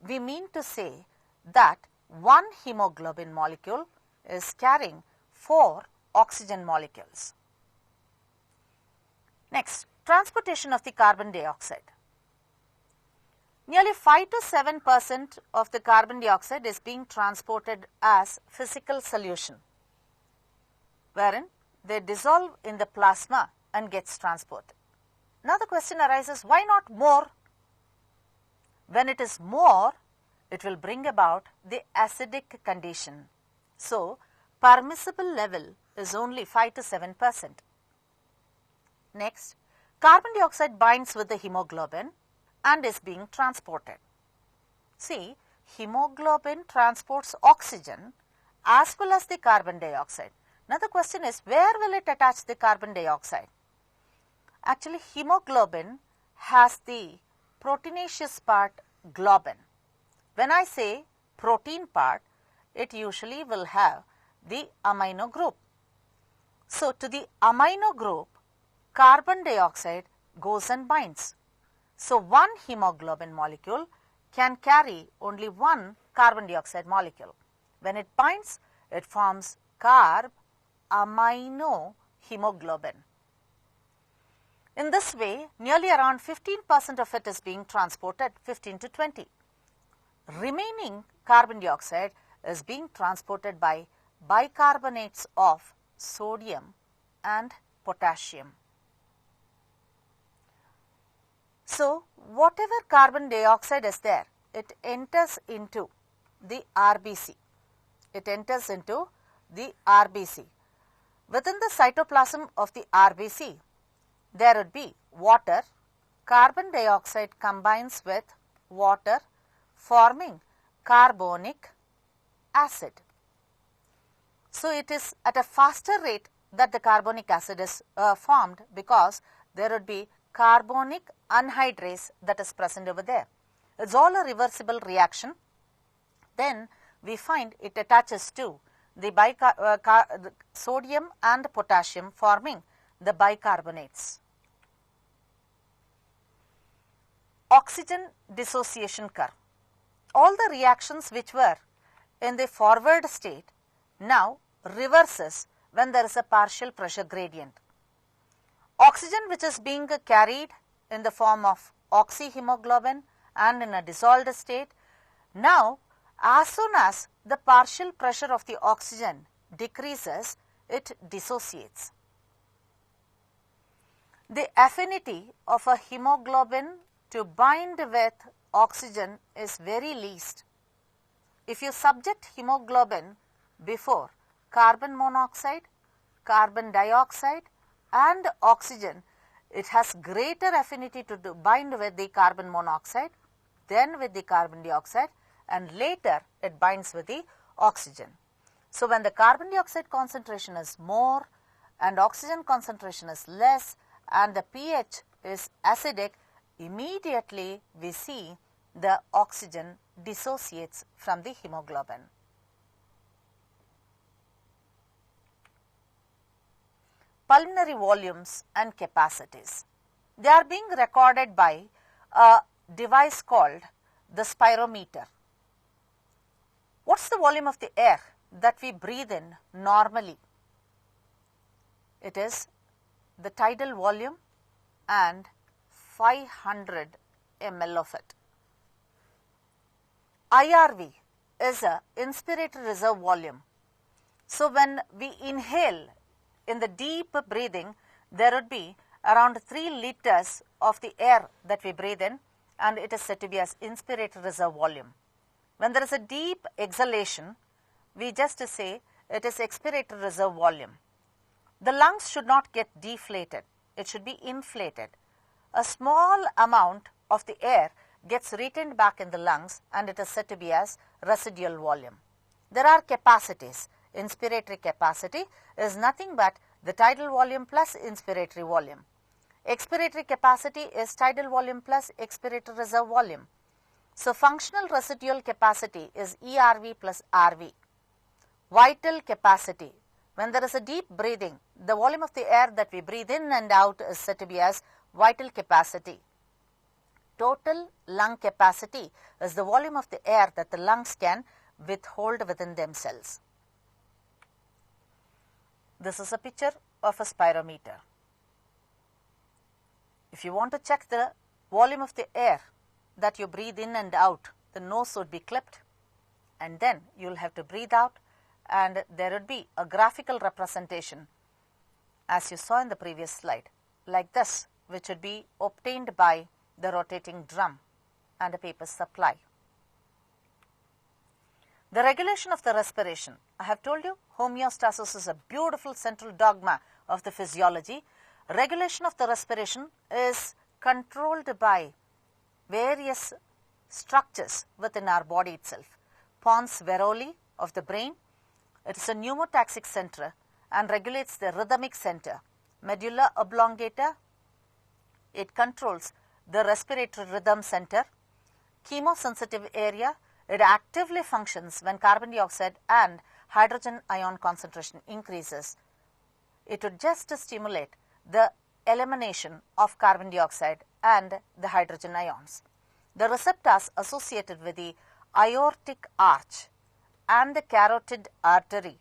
we mean to say that one hemoglobin molecule is carrying 4 oxygen molecules. Next, transportation of the carbon dioxide. Nearly 5 to 7% of the carbon dioxide is being transported as physical solution, wherein they dissolve in the plasma and gets transported. Now the question arises, why not more? When it is more, it will bring about the acidic condition. So permissible level is only 5 to 7%. Next, carbon dioxide binds with the hemoglobin and is being transported. See, hemoglobin transports oxygen as well as the carbon dioxide. Now the question is, where will it attach the carbon dioxide? Actually, hemoglobin has the proteinaceous part globin. When I say protein part, it usually will have the amino group. So to the amino group, carbon dioxide goes and binds. So one hemoglobin molecule can carry only one carbon dioxide molecule. When it binds, it forms carb amino hemoglobin. In this way, nearly around 15% of it is being transported, 15 to 20. Remaining carbon dioxide is being transported by bicarbonates of sodium and potassium. So whatever carbon dioxide is there, it enters into the RBC. It enters into the RBC. Within the cytoplasm of the RBC, there would be water. Carbon dioxide combines with water, forming carbonic acid. So it is at a faster rate that the carbonic acid is formed, because there would be carbonic anhydrase that is present over there. It's all a reversible reaction. Then we find it attaches to the sodium and potassium, forming the bicarbonates. Oxygen dissociation curve. All the reactions which were in the forward state now reverses when there is a partial pressure gradient. Oxygen which is being carried in the form of oxyhemoglobin and in a dissolved state, now as soon as the partial pressure of the oxygen decreases, it dissociates. The affinity of a hemoglobin to bind with oxygen is very least. If you subject hemoglobin before carbon monoxide, carbon dioxide and oxygen, it has greater affinity to bind with the carbon monoxide, then with the carbon dioxide, and later it binds with the oxygen. So when the carbon dioxide concentration is more and oxygen concentration is less and the pH is acidic, immediately we see the oxygen dissociates from the hemoglobin. Pulmonary volumes and capacities. They are being recorded by a device called the spirometer. What's the volume of the air that we breathe in normally It is the tidal volume and 500 ml of it. IRV is a inspiratory reserve volume. So when we inhale in the deep breathing, there would be around 3 liters of the air that we breathe in, and it is said to be as inspiratory reserve volume. When there is a deep exhalation, we just say it is expiratory reserve volume. The lungs should not get deflated, it should be inflated. A small amount of the air gets retained back in the lungs, and it is said to be as residual volume. There are capacities. Inspiratory capacity is nothing but the tidal volume plus inspiratory volume. Expiratory capacity is tidal volume plus expiratory reserve volume. So functional residual capacity is ERV plus RV. Vital capacity, when there is a deep breathing, the volume of the air that we breathe in and out is said to be as vital capacity. Total lung capacity is the volume of the air that the lungs can withhold within themselves. This is a picture of a spirometer. If you want to check the volume of the air that you breathe in and out, the nose would be clipped, and then you will have to breathe out, and there would be a graphical representation, as you saw in the previous slide, like this, which would be obtained by the rotating drum and a paper supply. The regulation of the respiration. I have told you homeostasis is a beautiful central dogma of the physiology. Regulation of the respiration is controlled by various structures within our body itself. Pons varoli of the brain, it is a pneumotaxic center and regulates the rhythmic center. Medulla oblongata, it controls the respiratory rhythm center. Chemosensitive area, it actively functions when carbon dioxide and hydrogen ion concentration increases. It would just stimulate the elimination of carbon dioxide and the hydrogen ions. The receptors associated with the aortic arch and the carotid artery,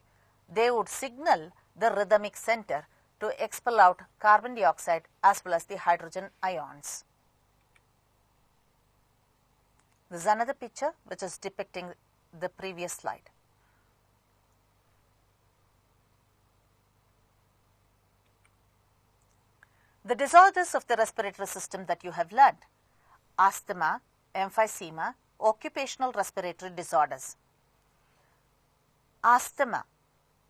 they would signal the rhythmic center to expel out carbon dioxide as well as the hydrogen ions. This is another picture which is depicting the previous slide. The disorders of the respiratory system that you have learned: asthma, emphysema, occupational respiratory disorders. Asthma,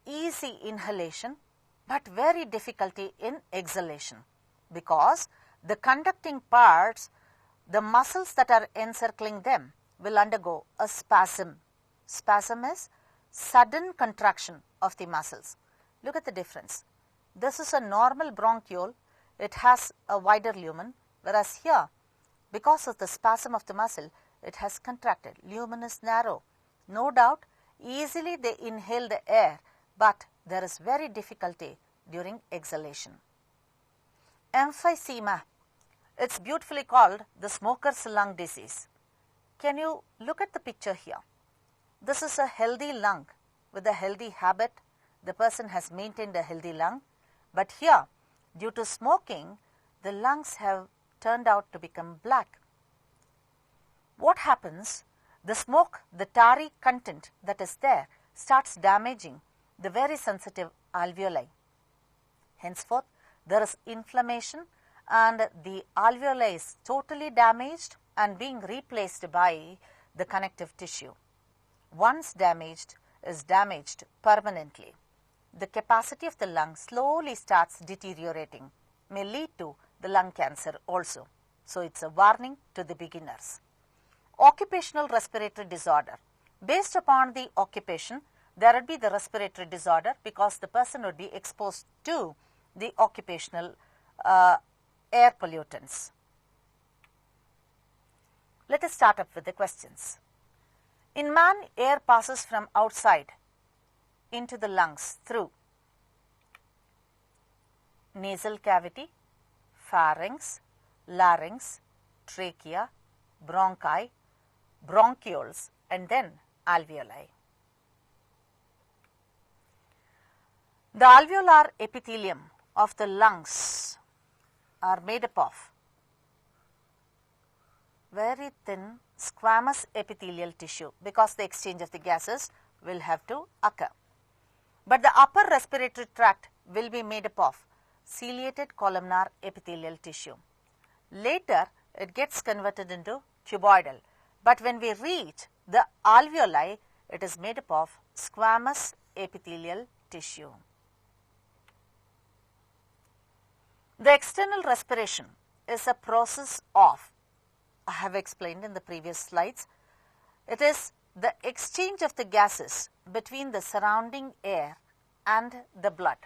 easy inhalation but very difficulty in exhalation, because the conducting parts, the muscles that are encircling them, will undergo a spasm. Spasm is sudden contraction of the muscles. Look at the difference. This is a normal bronchiole, it has a wider lumen, whereas here, because of the spasm of the muscle, it has contracted. Lumen is narrow. No doubt, easily they inhale the air, but there is very difficulty during exhalation. Emphysema, it's beautifully called the smoker's lung disease. Can you look at the picture here? This is a healthy lung with a healthy habit. The person has maintained a healthy lung, but here, due to smoking, the lungs have turned out to become black. What happens? The smoke, the tarry content that is there, starts damaging the very sensitive alveoli. Henceforth, there is inflammation and the alveoli is totally damaged and being replaced by the connective tissue. Once damaged, is damaged permanently. The capacity of the lung slowly starts deteriorating, may lead to the lung cancer also. So it's a warning to the beginners. Occupational respiratory disorder. Based upon the occupation, there would be the respiratory disorder because the person would be exposed to the occupational air pollutants. Let us start up with the questions. In man, air passes from outside into the lungs through nasal cavity, pharynx, larynx, trachea, bronchi, bronchioles, and then alveoli. The alveolar epithelium of the lungs are made up of very thin squamous epithelial tissue, because the exchange of the gases will have to occur. But the upper respiratory tract will be made up of ciliated columnar epithelial tissue. Later, it gets converted into cuboidal, but when we reach the alveoli, it is made up of squamous epithelial tissue. The external respiration is a process of, I have explained in the previous slides, it is the exchange of the gases between the surrounding air and the blood.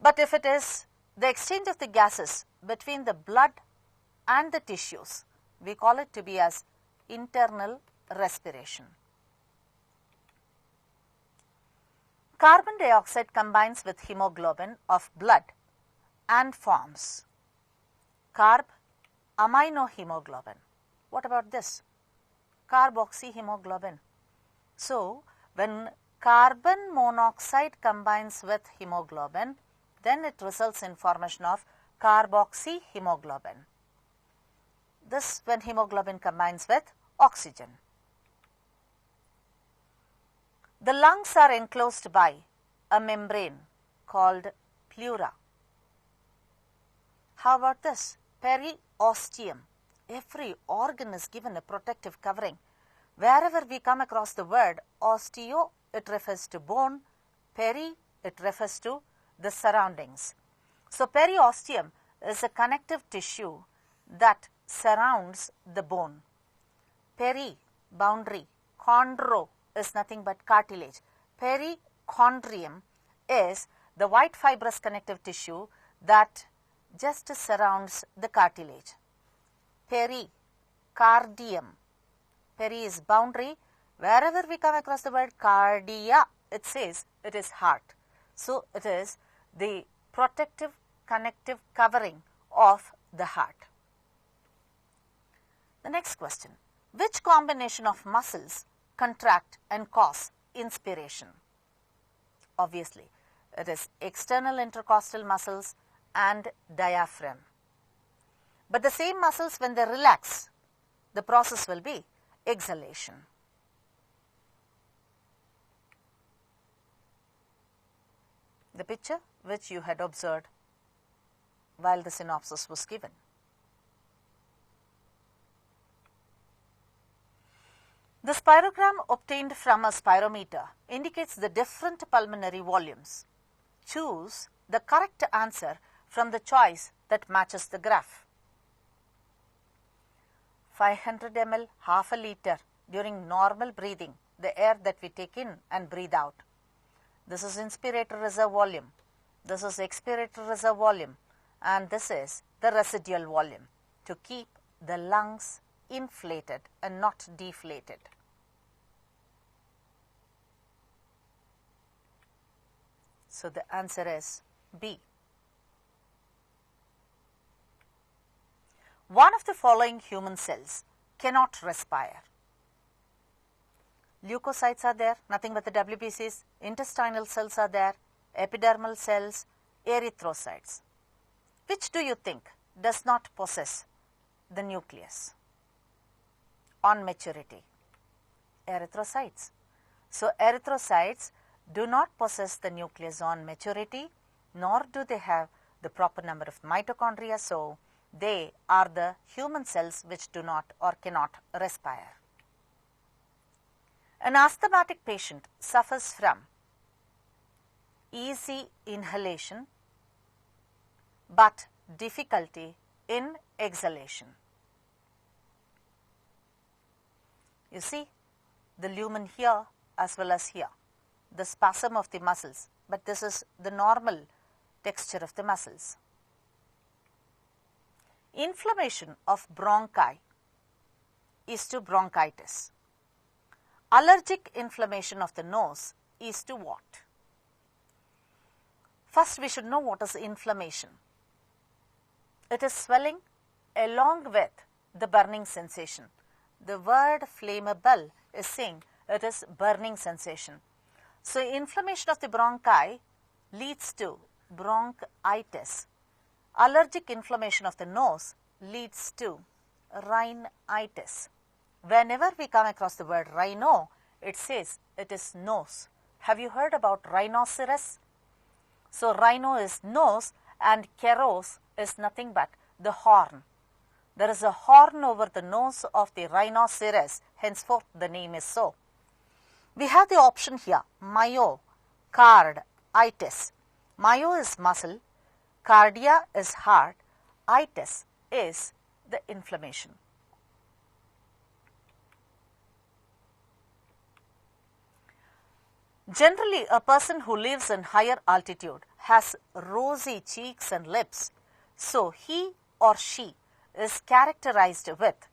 But if it is the exchange of the gases between the blood and the tissues, we call it to be as internal respiration. Carbon dioxide combines with hemoglobin of blood and forms carb-aminohemoglobin. What about this? Carboxyhemoglobin. So, when carbon monoxide combines with hemoglobin, then it results in formation of carboxyhemoglobin. This when hemoglobin combines with oxygen. The lungs are enclosed by a membrane called pleura. How about this? Periosteum. Every organ is given a protective covering. Wherever we come across the word osteo, it refers to bone. Peri, it refers to the surroundings. So, periosteum is a connective tissue that surrounds the bone. Peri, boundary. Chondro is nothing but cartilage. Perichondrium is the white fibrous connective tissue that just surrounds the cartilage. Pericardium. Peri is boundary. Wherever we come across the word cardia, it says it is heart. So, it is the protective connective covering of the heart. The next question, which combination of muscles contract and cause inspiration? Obviously, it is external intercostal muscles and diaphragm. But the same muscles, when they relax, the process will be exhalation. The picture which you had observed while the synopsis was given. The spirogram obtained from a spirometer indicates the different pulmonary volumes. Choose the correct answer from the choice that matches the graph. 500 ml, half a liter during normal breathing, the air that we take in and breathe out. This is inspirator reserve volume, this is expirator reserve volume, and this is the residual volume to keep the lungs inflated and not deflated. So, the answer is B. One of the following human cells cannot respire. Leukocytes are there, nothing but the WBCs. Intestinal cells are there, epidermal cells, erythrocytes. Which do you think does not possess the nucleus on maturity? Erythrocytes. So, erythrocytes do not possess the nucleus on maturity, nor do they have the proper number of mitochondria. So, they are the human cells which do not or cannot respire. An asthmatic patient suffers from easy inhalation but difficulty in exhalation. You see the lumen here as well as here, the spasm of the muscles, but this is the normal texture of the muscles. Inflammation of bronchi is to bronchitis. Allergic inflammation of the nose is to what? First, we should know what is inflammation. It is swelling along with the burning sensation. The word flammable is saying it is burning sensation. So, inflammation of the bronchi leads to bronchitis. Allergic inflammation of the nose leads to rhinitis. Whenever we come across the word rhino, it says it is nose. Have you heard about rhinoceros? So rhino is nose and keros is nothing but the horn. There is a horn over the nose of the rhinoceros, henceforth the name is so. We have the option here, myocarditis. Myo is muscle, cardia is heart, itis is the inflammation. Generally, a person who lives in higher altitude has rosy cheeks and lips, so he or she is characterized with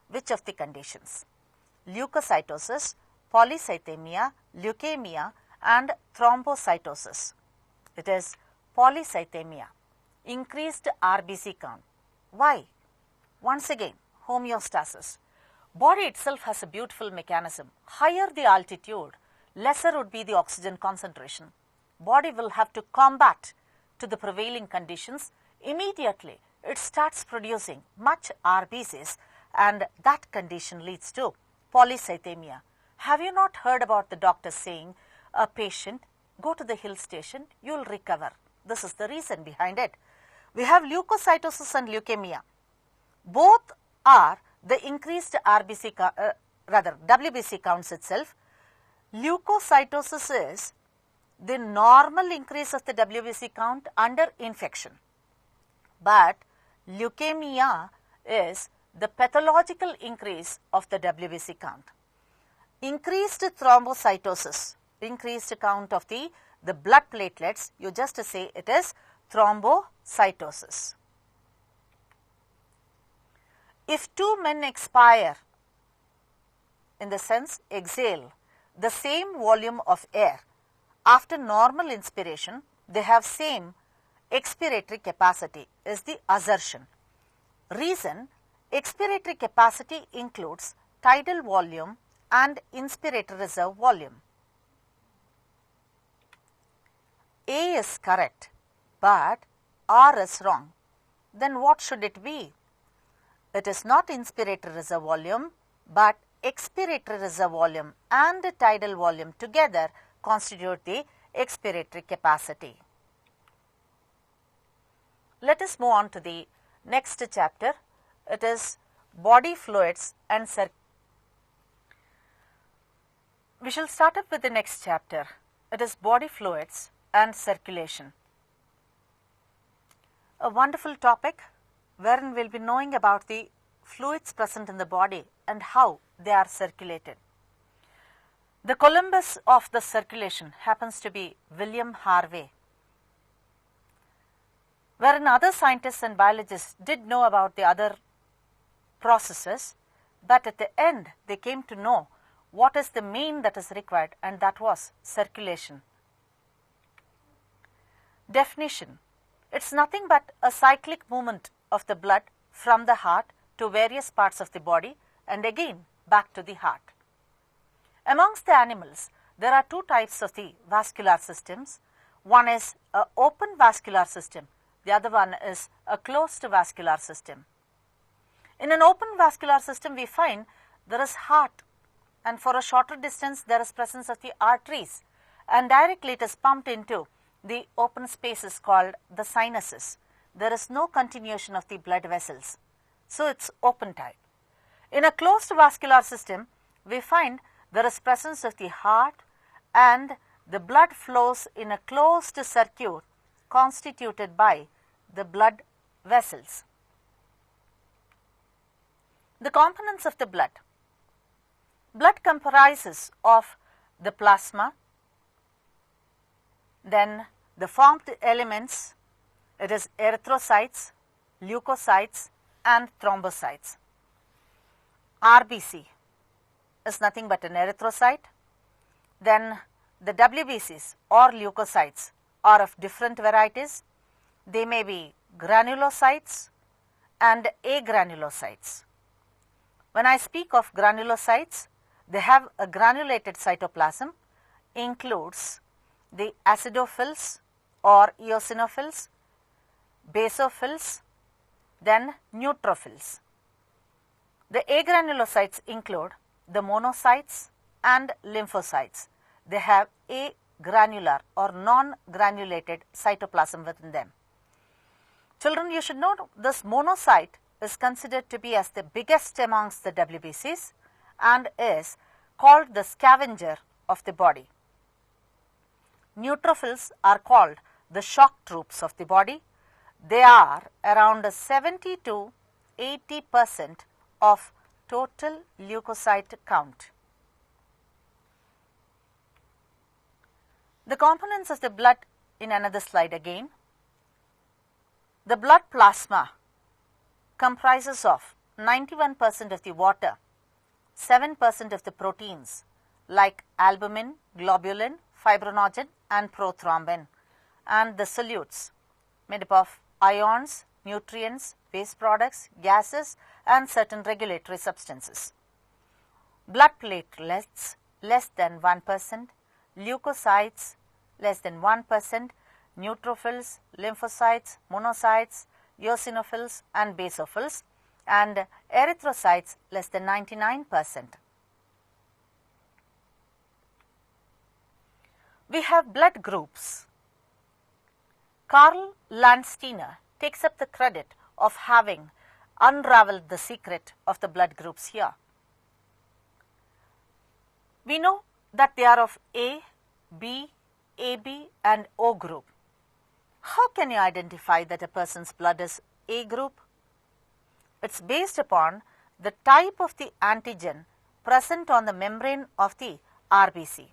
which of the conditions? Leukocytosis, polycythemia, leukemia and thrombocytosis. It is polycythemia, increased RBC count. Why? Once again, homeostasis. Body itself has a beautiful mechanism. Higher the altitude, lesser would be the oxygen concentration. Body will have to combat to the prevailing conditions. Immediately, it starts producing much RBCs and that condition leads to polycythemia. Have you not heard about the doctor saying, a patient, go to the hill station, you will recover. This is the reason behind it. We have leukocytosis and leukemia. Both are the increased WBC counts itself. Leukocytosis is the normal increase of the WBC count under infection. But leukemia is the pathological increase of the WBC count. Increased thrombocytosis, increased count of the blood platelets, you just say it is thrombocytosis. If two men expire, in the sense exhale, the same volume of air, after normal inspiration, they have same expiratory capacity is the assertion. Reason, expiratory capacity includes tidal volume and inspiratory reserve volume. A is correct, but R is wrong. Then what should it be? It is not inspiratory reserve volume, but expiratory reserve volume and the tidal volume together constitute the expiratory capacity. Let us move on to the next chapter. It is body fluids and we shall start up with the next chapter. It is body fluids and circulation. A wonderful topic wherein we will be knowing about the fluids present in the body and how they are circulated. The Columbus of the circulation happens to be William Harvey, wherein other scientists and biologists did know about the other processes, but at the end they came to know what is the main that is required, and that was circulation. Definition. It is nothing but a cyclic movement of the blood from the heart to various parts of the body and again back to the heart. Amongst the animals, there are two types of the vascular systems. One is an open vascular system, the other one is a closed vascular system. In an open vascular system, we find there is heart, and for a shorter distance there is presence of the arteries, and directly it is pumped into the open spaces called the sinuses. There is no continuation of the blood vessels, so it is open type. In a closed vascular system, we find there is presence of the heart and the blood flows in a closed circuit constituted by the blood vessels. The components of the blood. Blood comprises of the plasma, then the formed elements, it is erythrocytes, leukocytes and thrombocytes. RBC is nothing but an erythrocyte. Then the WBCs or leukocytes are of different varieties. They may be granulocytes and agranulocytes. When I speak of granulocytes, they have a granulated cytoplasm, includes the acidophils or eosinophils, basophils, then neutrophils. The agranulocytes include the monocytes and lymphocytes. They have agranular or non-granulated cytoplasm within them. Children, you should know this monocyte is considered to be as the biggest amongst the WBCs and is called the scavenger of the body. Neutrophils are called the shock troops of the body. They are around 70 to 80% of total leukocyte count. The components of the blood in another slide again. The blood plasma comprises of 91% of the water, 7% of the proteins like albumin, globulin, fibrinogen and prothrombin, and the solutes made up of ions, nutrients, waste products, gases and certain regulatory substances. Blood platelets less than 1%, leukocytes less than 1%, neutrophils, lymphocytes, monocytes, eosinophils and basophils, and erythrocytes less than 99%. We have blood groups. Karl Landsteiner takes up the credit of having unraveled the secret of the blood groups here. We know that they are of A, B, AB and O group. How can you identify that a person's blood is A group? It's based upon the type of the antigen present on the membrane of the RBC.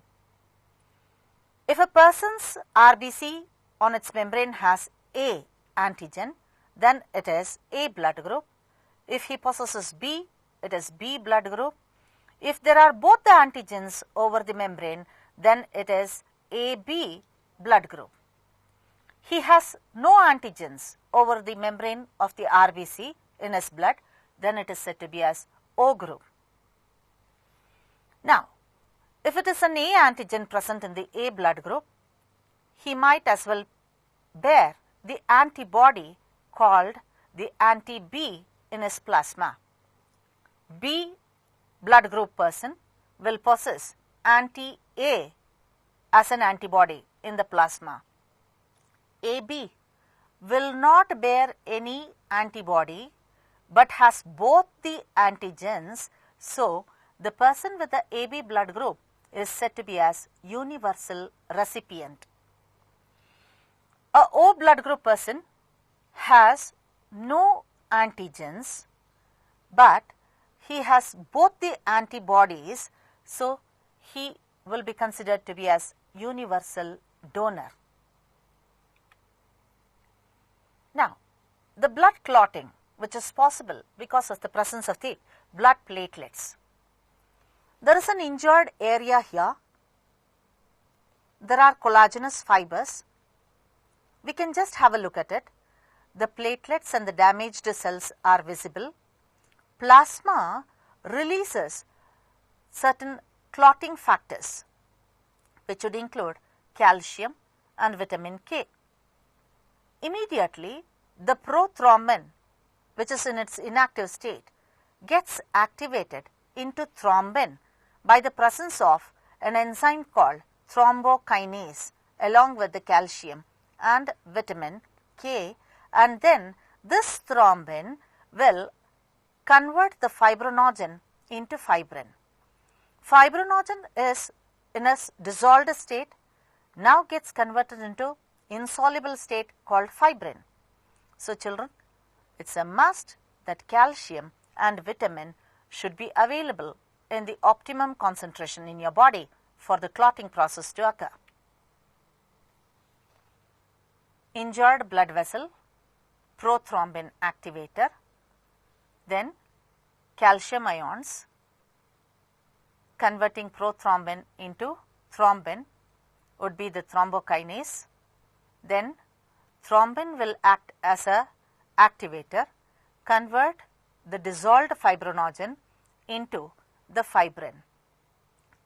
If a person's RBC on its membrane has A antigen, then it is A blood group. If he possesses B, it is B blood group. If there are both the antigens over the membrane, then it is AB blood group. He has no antigens over the membrane of the RBC in his blood, then it is said to be as O group. Now, if it is an A antigen present in the A blood group, he might as well bear the antibody called the anti-B in his plasma. B blood group person will possess anti-A as an antibody in the plasma. AB will not bear any antibody but has both the antigens, so the person with the AB blood group is said to be as universal recipient. A O blood group person has no antigens but he has both the antibodies, so he will be considered to be as universal donor. Now, the blood clotting which is possible because of the presence of the blood platelets. There is an injured area here. There are collagenous fibers. We can just have a look at it. The platelets and the damaged cells are visible. Plasma releases certain clotting factors which would include calcium and vitamin K. Immediately, the prothrombin, which is in its inactive state, gets activated into thrombin by the presence of an enzyme called thrombokinase along with the calcium and vitamin K, and then this thrombin will convert the fibrinogen into fibrin. Fibrinogen is in a dissolved state, now gets converted into insoluble state called fibrin. So, children, it is a must that calcium and vitamin should be available in the optimum concentration in your body for the clotting process to occur. Injured blood vessel, prothrombin activator, then calcium ions converting prothrombin into thrombin would be the thrombokinase. Then thrombin will act as a activator, convert the dissolved fibrinogen into the fibrin.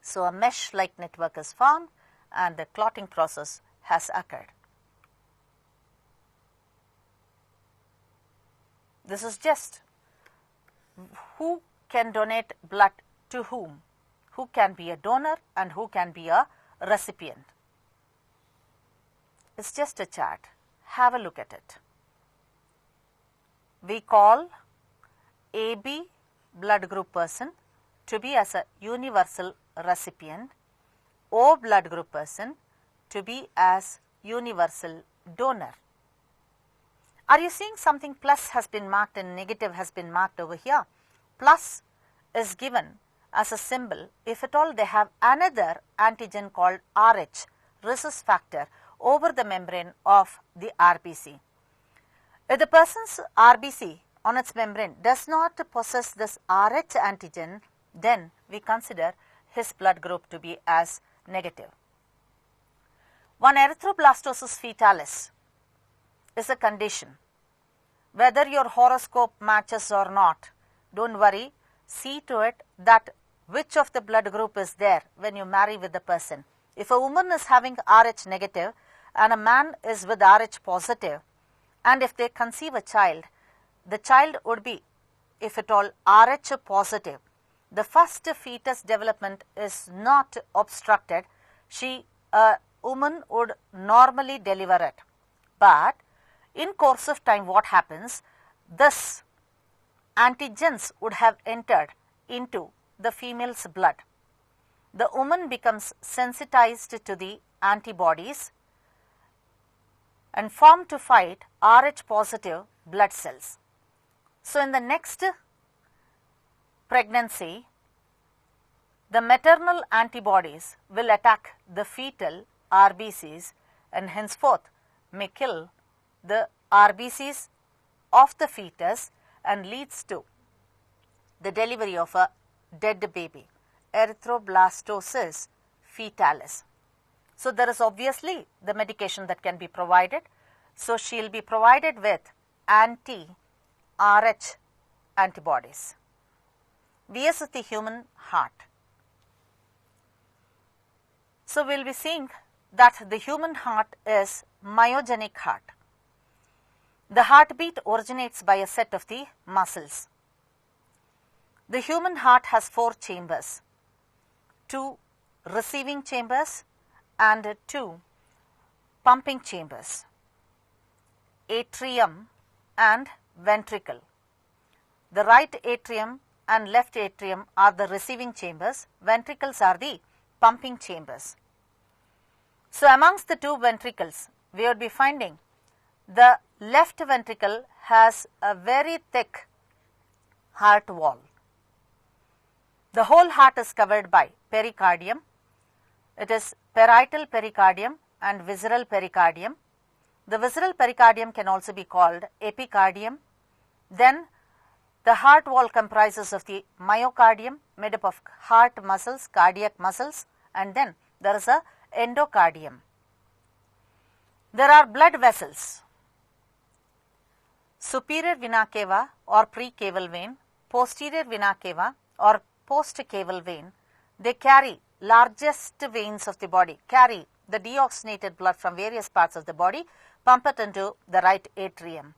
So, a mesh like network is formed and the clotting process has occurred. This is just who can donate blood to whom, who can be a donor and who can be a recipient. It's just a chart. Have a look at it. We call AB blood group person to be as a universal recipient, O blood group person to be as universal donor. Are you seeing something plus has been marked and negative has been marked over here? Plus is given as a symbol if at all they have another antigen called Rh, rhesus factor, over the membrane of the RBC. If the person's RBC on its membrane does not possess this Rh antigen, then we consider his blood group to be as negative. One erythroblastosis fetalis is a condition. Whether your horoscope matches or not, don't worry, see to it that which of the blood group is there when you marry with the person. If a woman is having Rh negative and a man is with Rh positive, and if they conceive a child, the child would be, if at all, Rh positive. The first fetus development is not obstructed. A woman would normally deliver it. But in course of time, what happens? This antigens would have entered into the female's blood. The woman becomes sensitized to the antibodies and form to fight Rh positive blood cells. So in the next pregnancy, the maternal antibodies will attack the fetal RBCs and henceforth may kill the RBCs of the fetus and leads to the delivery of a dead baby, erythroblastosis fetalis. So there is obviously the medication that can be provided. So she will be provided with anti-Rh antibodies. VS is the human heart. So we will be seeing that the human heart is myogenic heart. The heartbeat originates by a set of the muscles. The human heart has 4 chambers, 2 receiving chambers and 2 pumping chambers, atrium and ventricle. The right atrium and left atrium are the receiving chambers, ventricles are the pumping chambers. So amongst the 2 ventricles, we would be finding the left ventricle has a very thick heart wall. The whole heart is covered by pericardium. It is parietal pericardium and visceral pericardium. The visceral pericardium can also be called epicardium. Then the heart wall comprises of the myocardium made up of heart muscles, cardiac muscles, and then there is a endocardium. There are blood vessels. Superior vena cava or precaval vein, posterior vena cava or postcaval vein, they carry largest veins of the body, carry the deoxygenated blood from various parts of the body, pump it into the right atrium.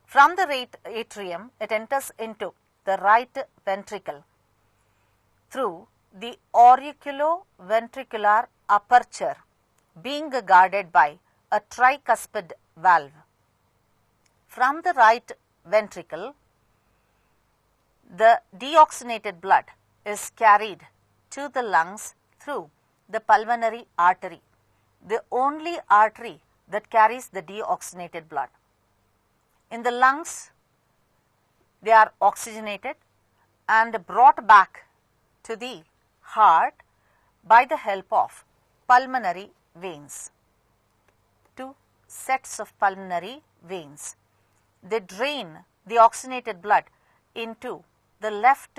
From the right atrium, it enters into the right ventricle through the auriculoventricular aperture being guarded by a tricuspid valve. From the right ventricle, the deoxygenated blood is carried to the lungs through the pulmonary artery, the only artery that carries the deoxygenated blood. In the lungs, they are oxygenated and brought back to the heart by the help of pulmonary veins. 2 sets of pulmonary veins. They drain the oxygenated blood into the left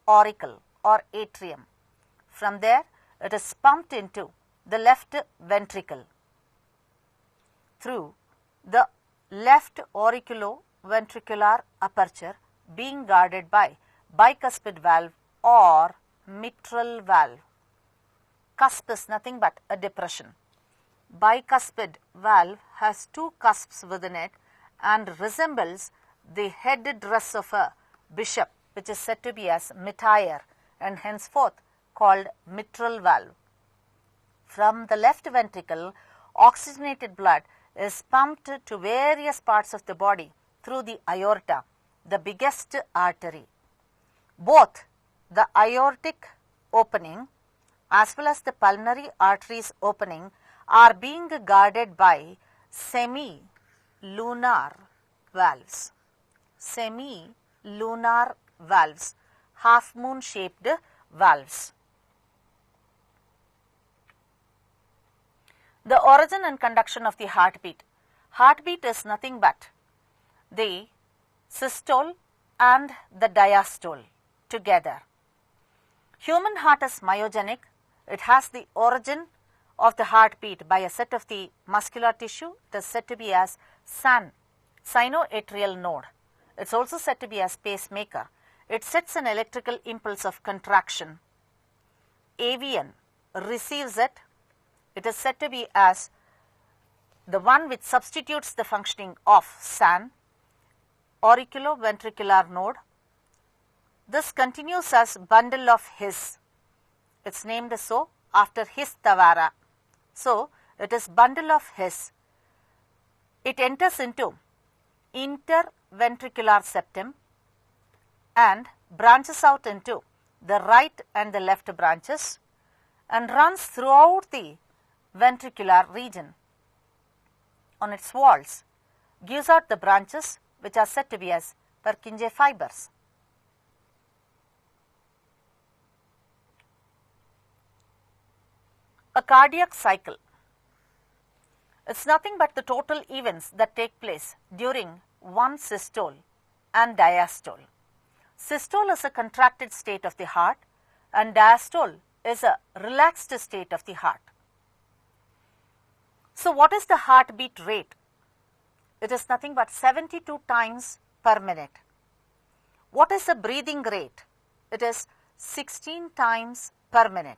auricle or atrium. From there, it is pumped into the left ventricle through the left auriculoventricular aperture being guarded by bicuspid valve or mitral valve. Cusp is nothing but a depression. Bicuspid valve has 2 cusps within it and resembles the head dress of a bishop, which is said to be as mitire and henceforth called mitral valve. From the left ventricle, oxygenated blood is pumped to various parts of the body through the aorta, the biggest artery. Both the aortic opening as well as the pulmonary arteries opening are being guarded by semi-lunar valves. Semi-lunar valves, half-moon shaped valves. The origin and conduction of the heartbeat. Heartbeat is nothing but the systole and the diastole together. Human heart is myogenic. It has the origin of the heartbeat by a set of the muscular tissue. It is said to be as sinoatrial node. It is also said to be as pacemaker. It sets an electrical impulse of contraction. Avian receives it. It is said to be as the one which substitutes the functioning of SAN, auriculoventricular node. This continues as bundle of His. It is named so after His Tavara. So, it is bundle of His. It enters into interventricular septum and branches out into the right and the left branches and runs throughout the ventricular region. On its walls, gives out the branches which are said to be as Purkinje fibers. A cardiac cycle. It is nothing but the total events that take place during one systole and diastole. Systole is a contracted state of the heart and diastole is a relaxed state of the heart. So, what is the heartbeat rate? It is nothing but 72 times per minute. What is the breathing rate? It is 16 times per minute.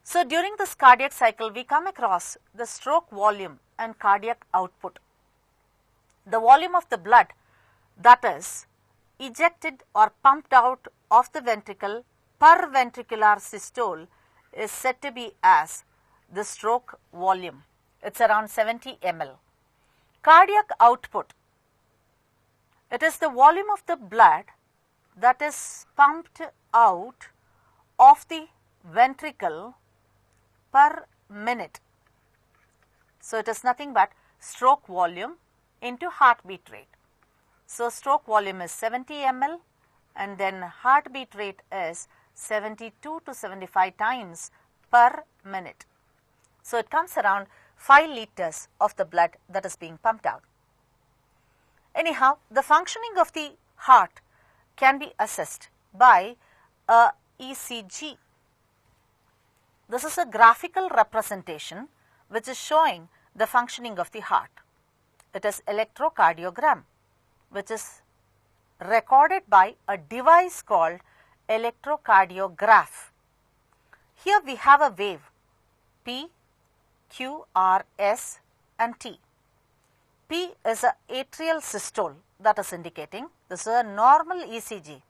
So, during this cardiac cycle, we come across the stroke volume and cardiac output. The volume of the blood that is ejected or pumped out of the ventricle per ventricular systole is said to be as the stroke volume. It is around 70 ml. Cardiac output. It is the volume of the blood that is pumped out of the ventricle per minute. So, it is nothing but stroke volume into heartbeat rate. So, stroke volume is 70 ml and then heartbeat rate is 72 to 75 times per minute. So, it comes around 5 liters of the blood that is being pumped out. Anyhow, the functioning of the heart can be assessed by a ECG. This is a graphical representation which is showing the functioning of the heart. It is electrocardiogram, which is recorded by a device called electrocardiograph. Here we have a wave P, Q, R, S and T. P is a atrial systole that is indicating. This is a normal ECG.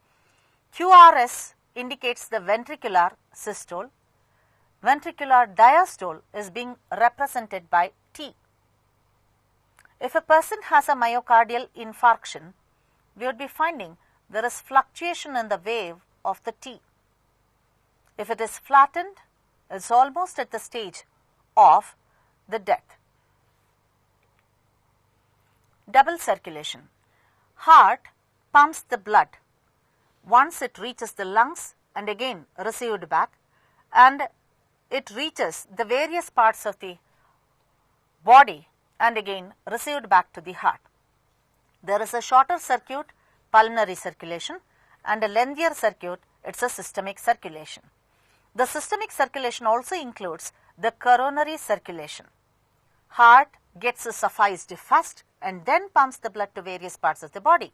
QRS indicates the ventricular systole. Ventricular diastole is being represented by T. If a person has a myocardial infarction, we would be finding there is fluctuation in the wave of the T. If it is flattened, it is almost at the stage of the death. Double circulation. Heart pumps the blood. Once it reaches the lungs and again received back, and it reaches the various parts of the body and again received back to the heart. There is a shorter circuit, pulmonary circulation, and a lengthier circuit, it is a systemic circulation. The systemic circulation also includes the coronary circulation. Heart gets sufficed first and then pumps the blood to various parts of the body.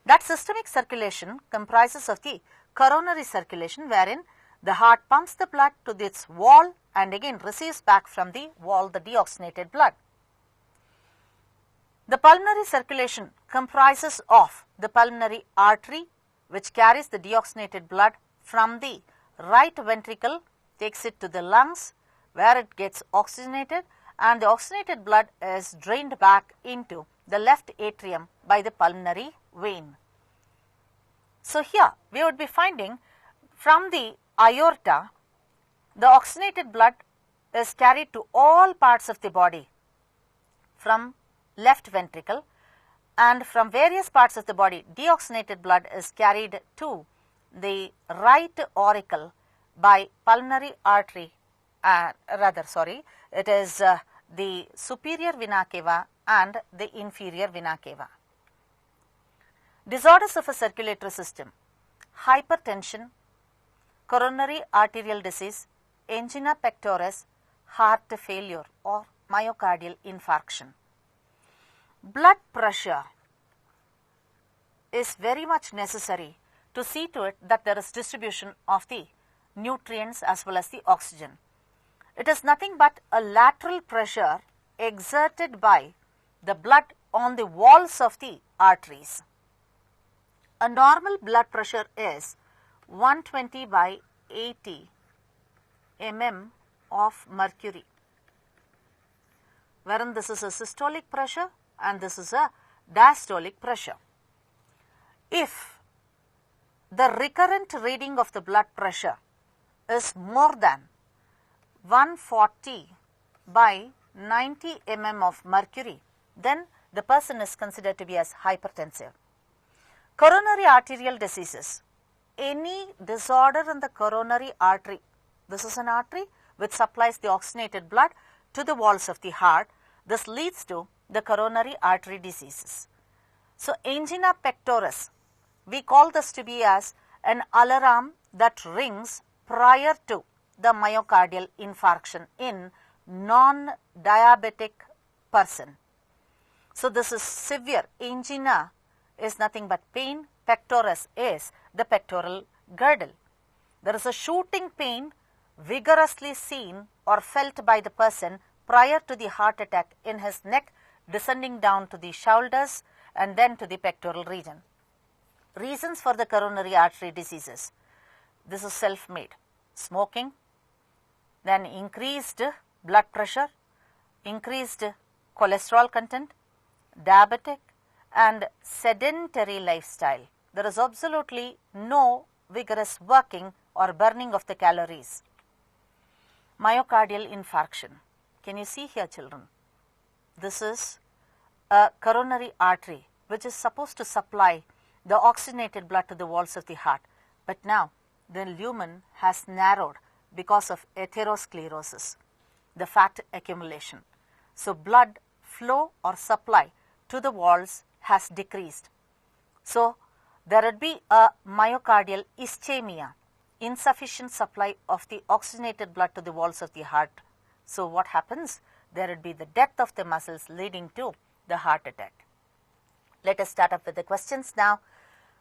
That systemic circulation comprises of the coronary circulation, wherein the heart pumps the blood to its wall and again receives back from the wall the deoxygenated blood. The pulmonary circulation comprises of the pulmonary artery, which carries the deoxygenated blood from the right ventricle, takes it to the lungs where it gets oxygenated, and the oxygenated blood is drained back into the left atrium by the pulmonary vein. So here we would be finding from the aorta, the oxygenated blood is carried to all parts of the body from left ventricle, and from various parts of the body deoxygenated blood is carried to the right auricle by pulmonary artery, it is the superior vena cava and the inferior vena cava. Disorders of a circulatory system: hypertension, coronary arterial disease, angina pectoris, heart failure or myocardial infarction. Blood pressure is very much necessary to see to it that there is distribution of the nutrients as well as the oxygen. It is nothing but a lateral pressure exerted by the blood on the walls of the arteries. A normal blood pressure is 120 by 80 mm of mercury, wherein this is a systolic pressure and this is a diastolic pressure. If the recurrent reading of the blood pressure is more than 140 by 90 mm of mercury, then the person is considered to be as hypertensive. Coronary arterial diseases: any disorder in the coronary artery. This is an artery which supplies the oxygenated blood to the walls of the heart. This leads to the coronary artery diseases. So, angina pectoris, we call this to be as an alarm that rings prior to the myocardial infarction in non-diabetic person. So, this is severe. Angina is nothing but pain. Pectoris is the pectoral girdle. There is a shooting pain vigorously seen or felt by the person prior to the heart attack in his neck, descending down to the shoulders and then to the pectoral region. Reasons for the coronary artery diseases: this is self-made. Smoking, then increased blood pressure, increased cholesterol content, diabetic, and sedentary lifestyle. There is absolutely no vigorous working or burning of the calories. Myocardial infarction. Can you see here, children? This is a coronary artery which is supposed to supply the oxygenated blood to the walls of the heart, but now the lumen has narrowed because of atherosclerosis, the fat accumulation. So, blood flow or supply to the walls has decreased. So, there would be a myocardial ischemia, insufficient supply of the oxygenated blood to the walls of the heart. So, what happens? There would be the death of the muscles leading to the heart attack. Let us start up with the questions now.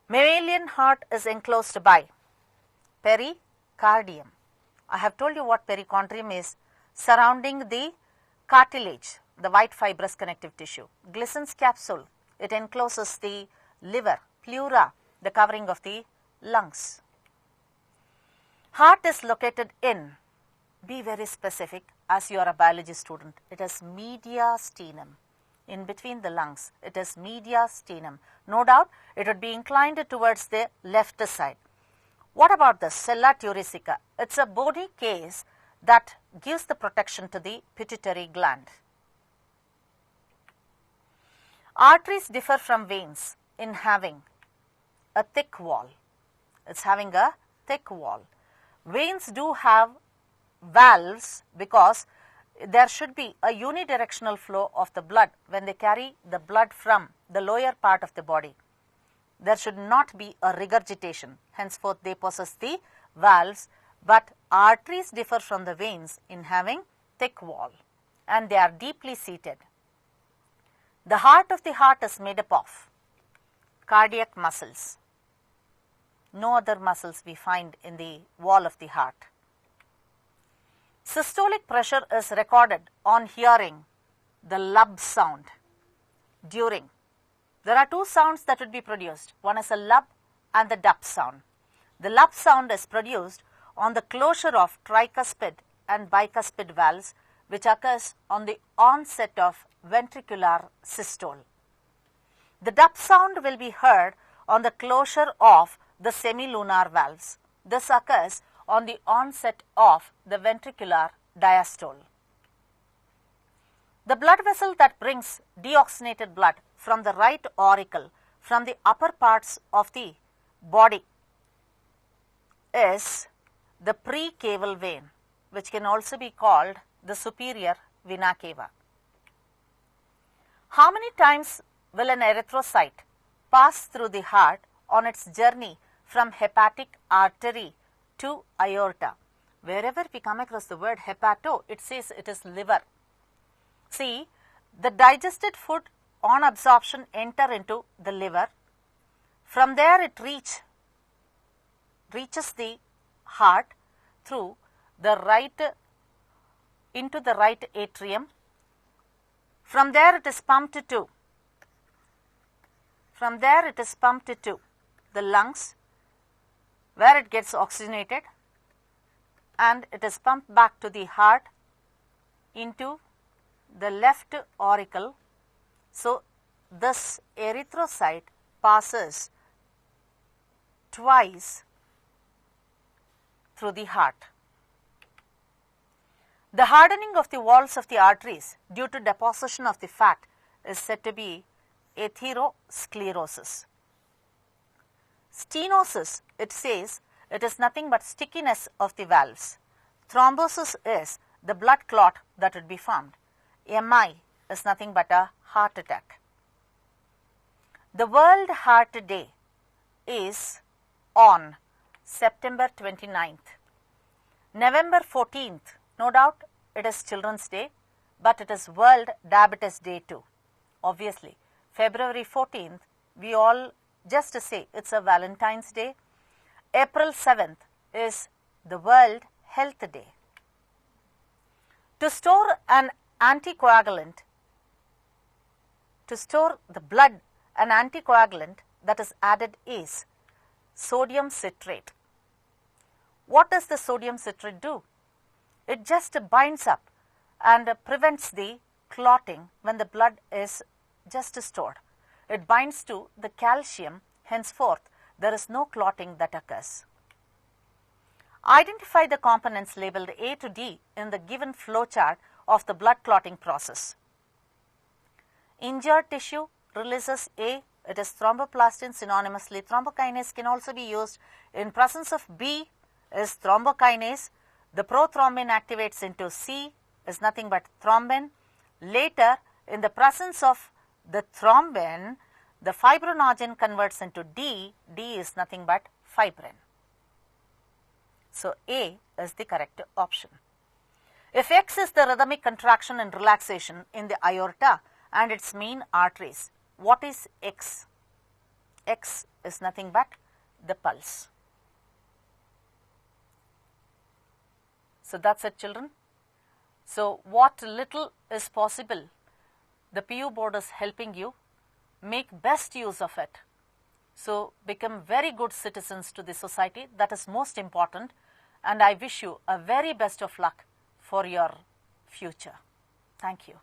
Mammalian heart is enclosed by pericardium. I have told you what perichondrium is, surrounding the cartilage, the white fibrous connective tissue. Glissen's capsule, it encloses the liver. Pleura, the covering of the lungs. Heart is located in, be very specific as you are a biology student, it is mediastinum. In between the lungs, it is mediastinum. No doubt it would be inclined towards the left side. What about the sella turcica? It's a bony case that gives the protection to the pituitary gland. Arteries differ from veins in having a thick wall. It's having a thick wall. Veins do have valves because there should be a unidirectional flow of the blood when they carry the blood from the lower part of the body. There should not be a regurgitation, henceforth they possess the valves, but arteries differ from the veins in having thick wall and they are deeply seated. The heart of the heart is made up of cardiac muscles. No other muscles we find in the wall of the heart. Systolic pressure is recorded on hearing the lub sound. during. There are two sounds that would be produced. One is a lub and the dup sound. The lub sound is produced on the closure of tricuspid and bicuspid valves, which occurs on the onset of ventricular systole. The dup sound will be heard on the closure of the semilunar valves. This occurs on the onset of the ventricular diastole. The blood vessel that brings deoxygenated blood from the right auricle from the upper parts of the body is the precaval vein, which can also be called the superior vena cava. How many times will an erythrocyte pass through the heart on its journey from hepatic artery to aorta? Wherever we come across the word hepato, it says it is liver. See, the digested food on absorption enter into the liver. From there it reaches the heart through the right into the right atrium. From there it is pumped to the lungs, where it gets oxygenated, and it is pumped back to the heart into the left auricle. So this erythrocyte passes twice through the heart. The hardening of the walls of the arteries due to deposition of the fat is said to be atherosclerosis. Stenosis, it says, it is nothing but stickiness of the valves. Thrombosis is the blood clot that would be formed. MI is nothing but a heart attack. The World Heart Day is on September 29th. November 14th, no doubt it is Children's Day, but it is World Diabetes Day too. Obviously, February 14th, we all just say it's a Valentine's Day. April 7th is the World Health Day. To store an anticoagulant, to store the blood, an anticoagulant that is added is sodium citrate. What does the sodium citrate do? It just binds up and prevents the clotting when the blood is just stored. It binds to the calcium, henceforth there is no clotting that occurs. Identify the components labeled A to D in the given flow chart of the blood clotting process. Injured tissue releases A, it is thromboplastin synonymously. Thrombokinase can also be used. In presence of B is thrombokinase. The prothrombin activates into C, is nothing but thrombin. Later, in the presence of the thrombin, the fibrinogen converts into D. D is nothing but fibrin. So A is the correct option. If X is the rhythmic contraction and relaxation in the aorta and its main arteries, what is X? X is nothing but the pulse. So that's it, children. So what little is possible, the PU board is helping you. Make best use of it. So become very good citizens to the society. That is most important. And I wish you a very best of luck for your future. Thank you.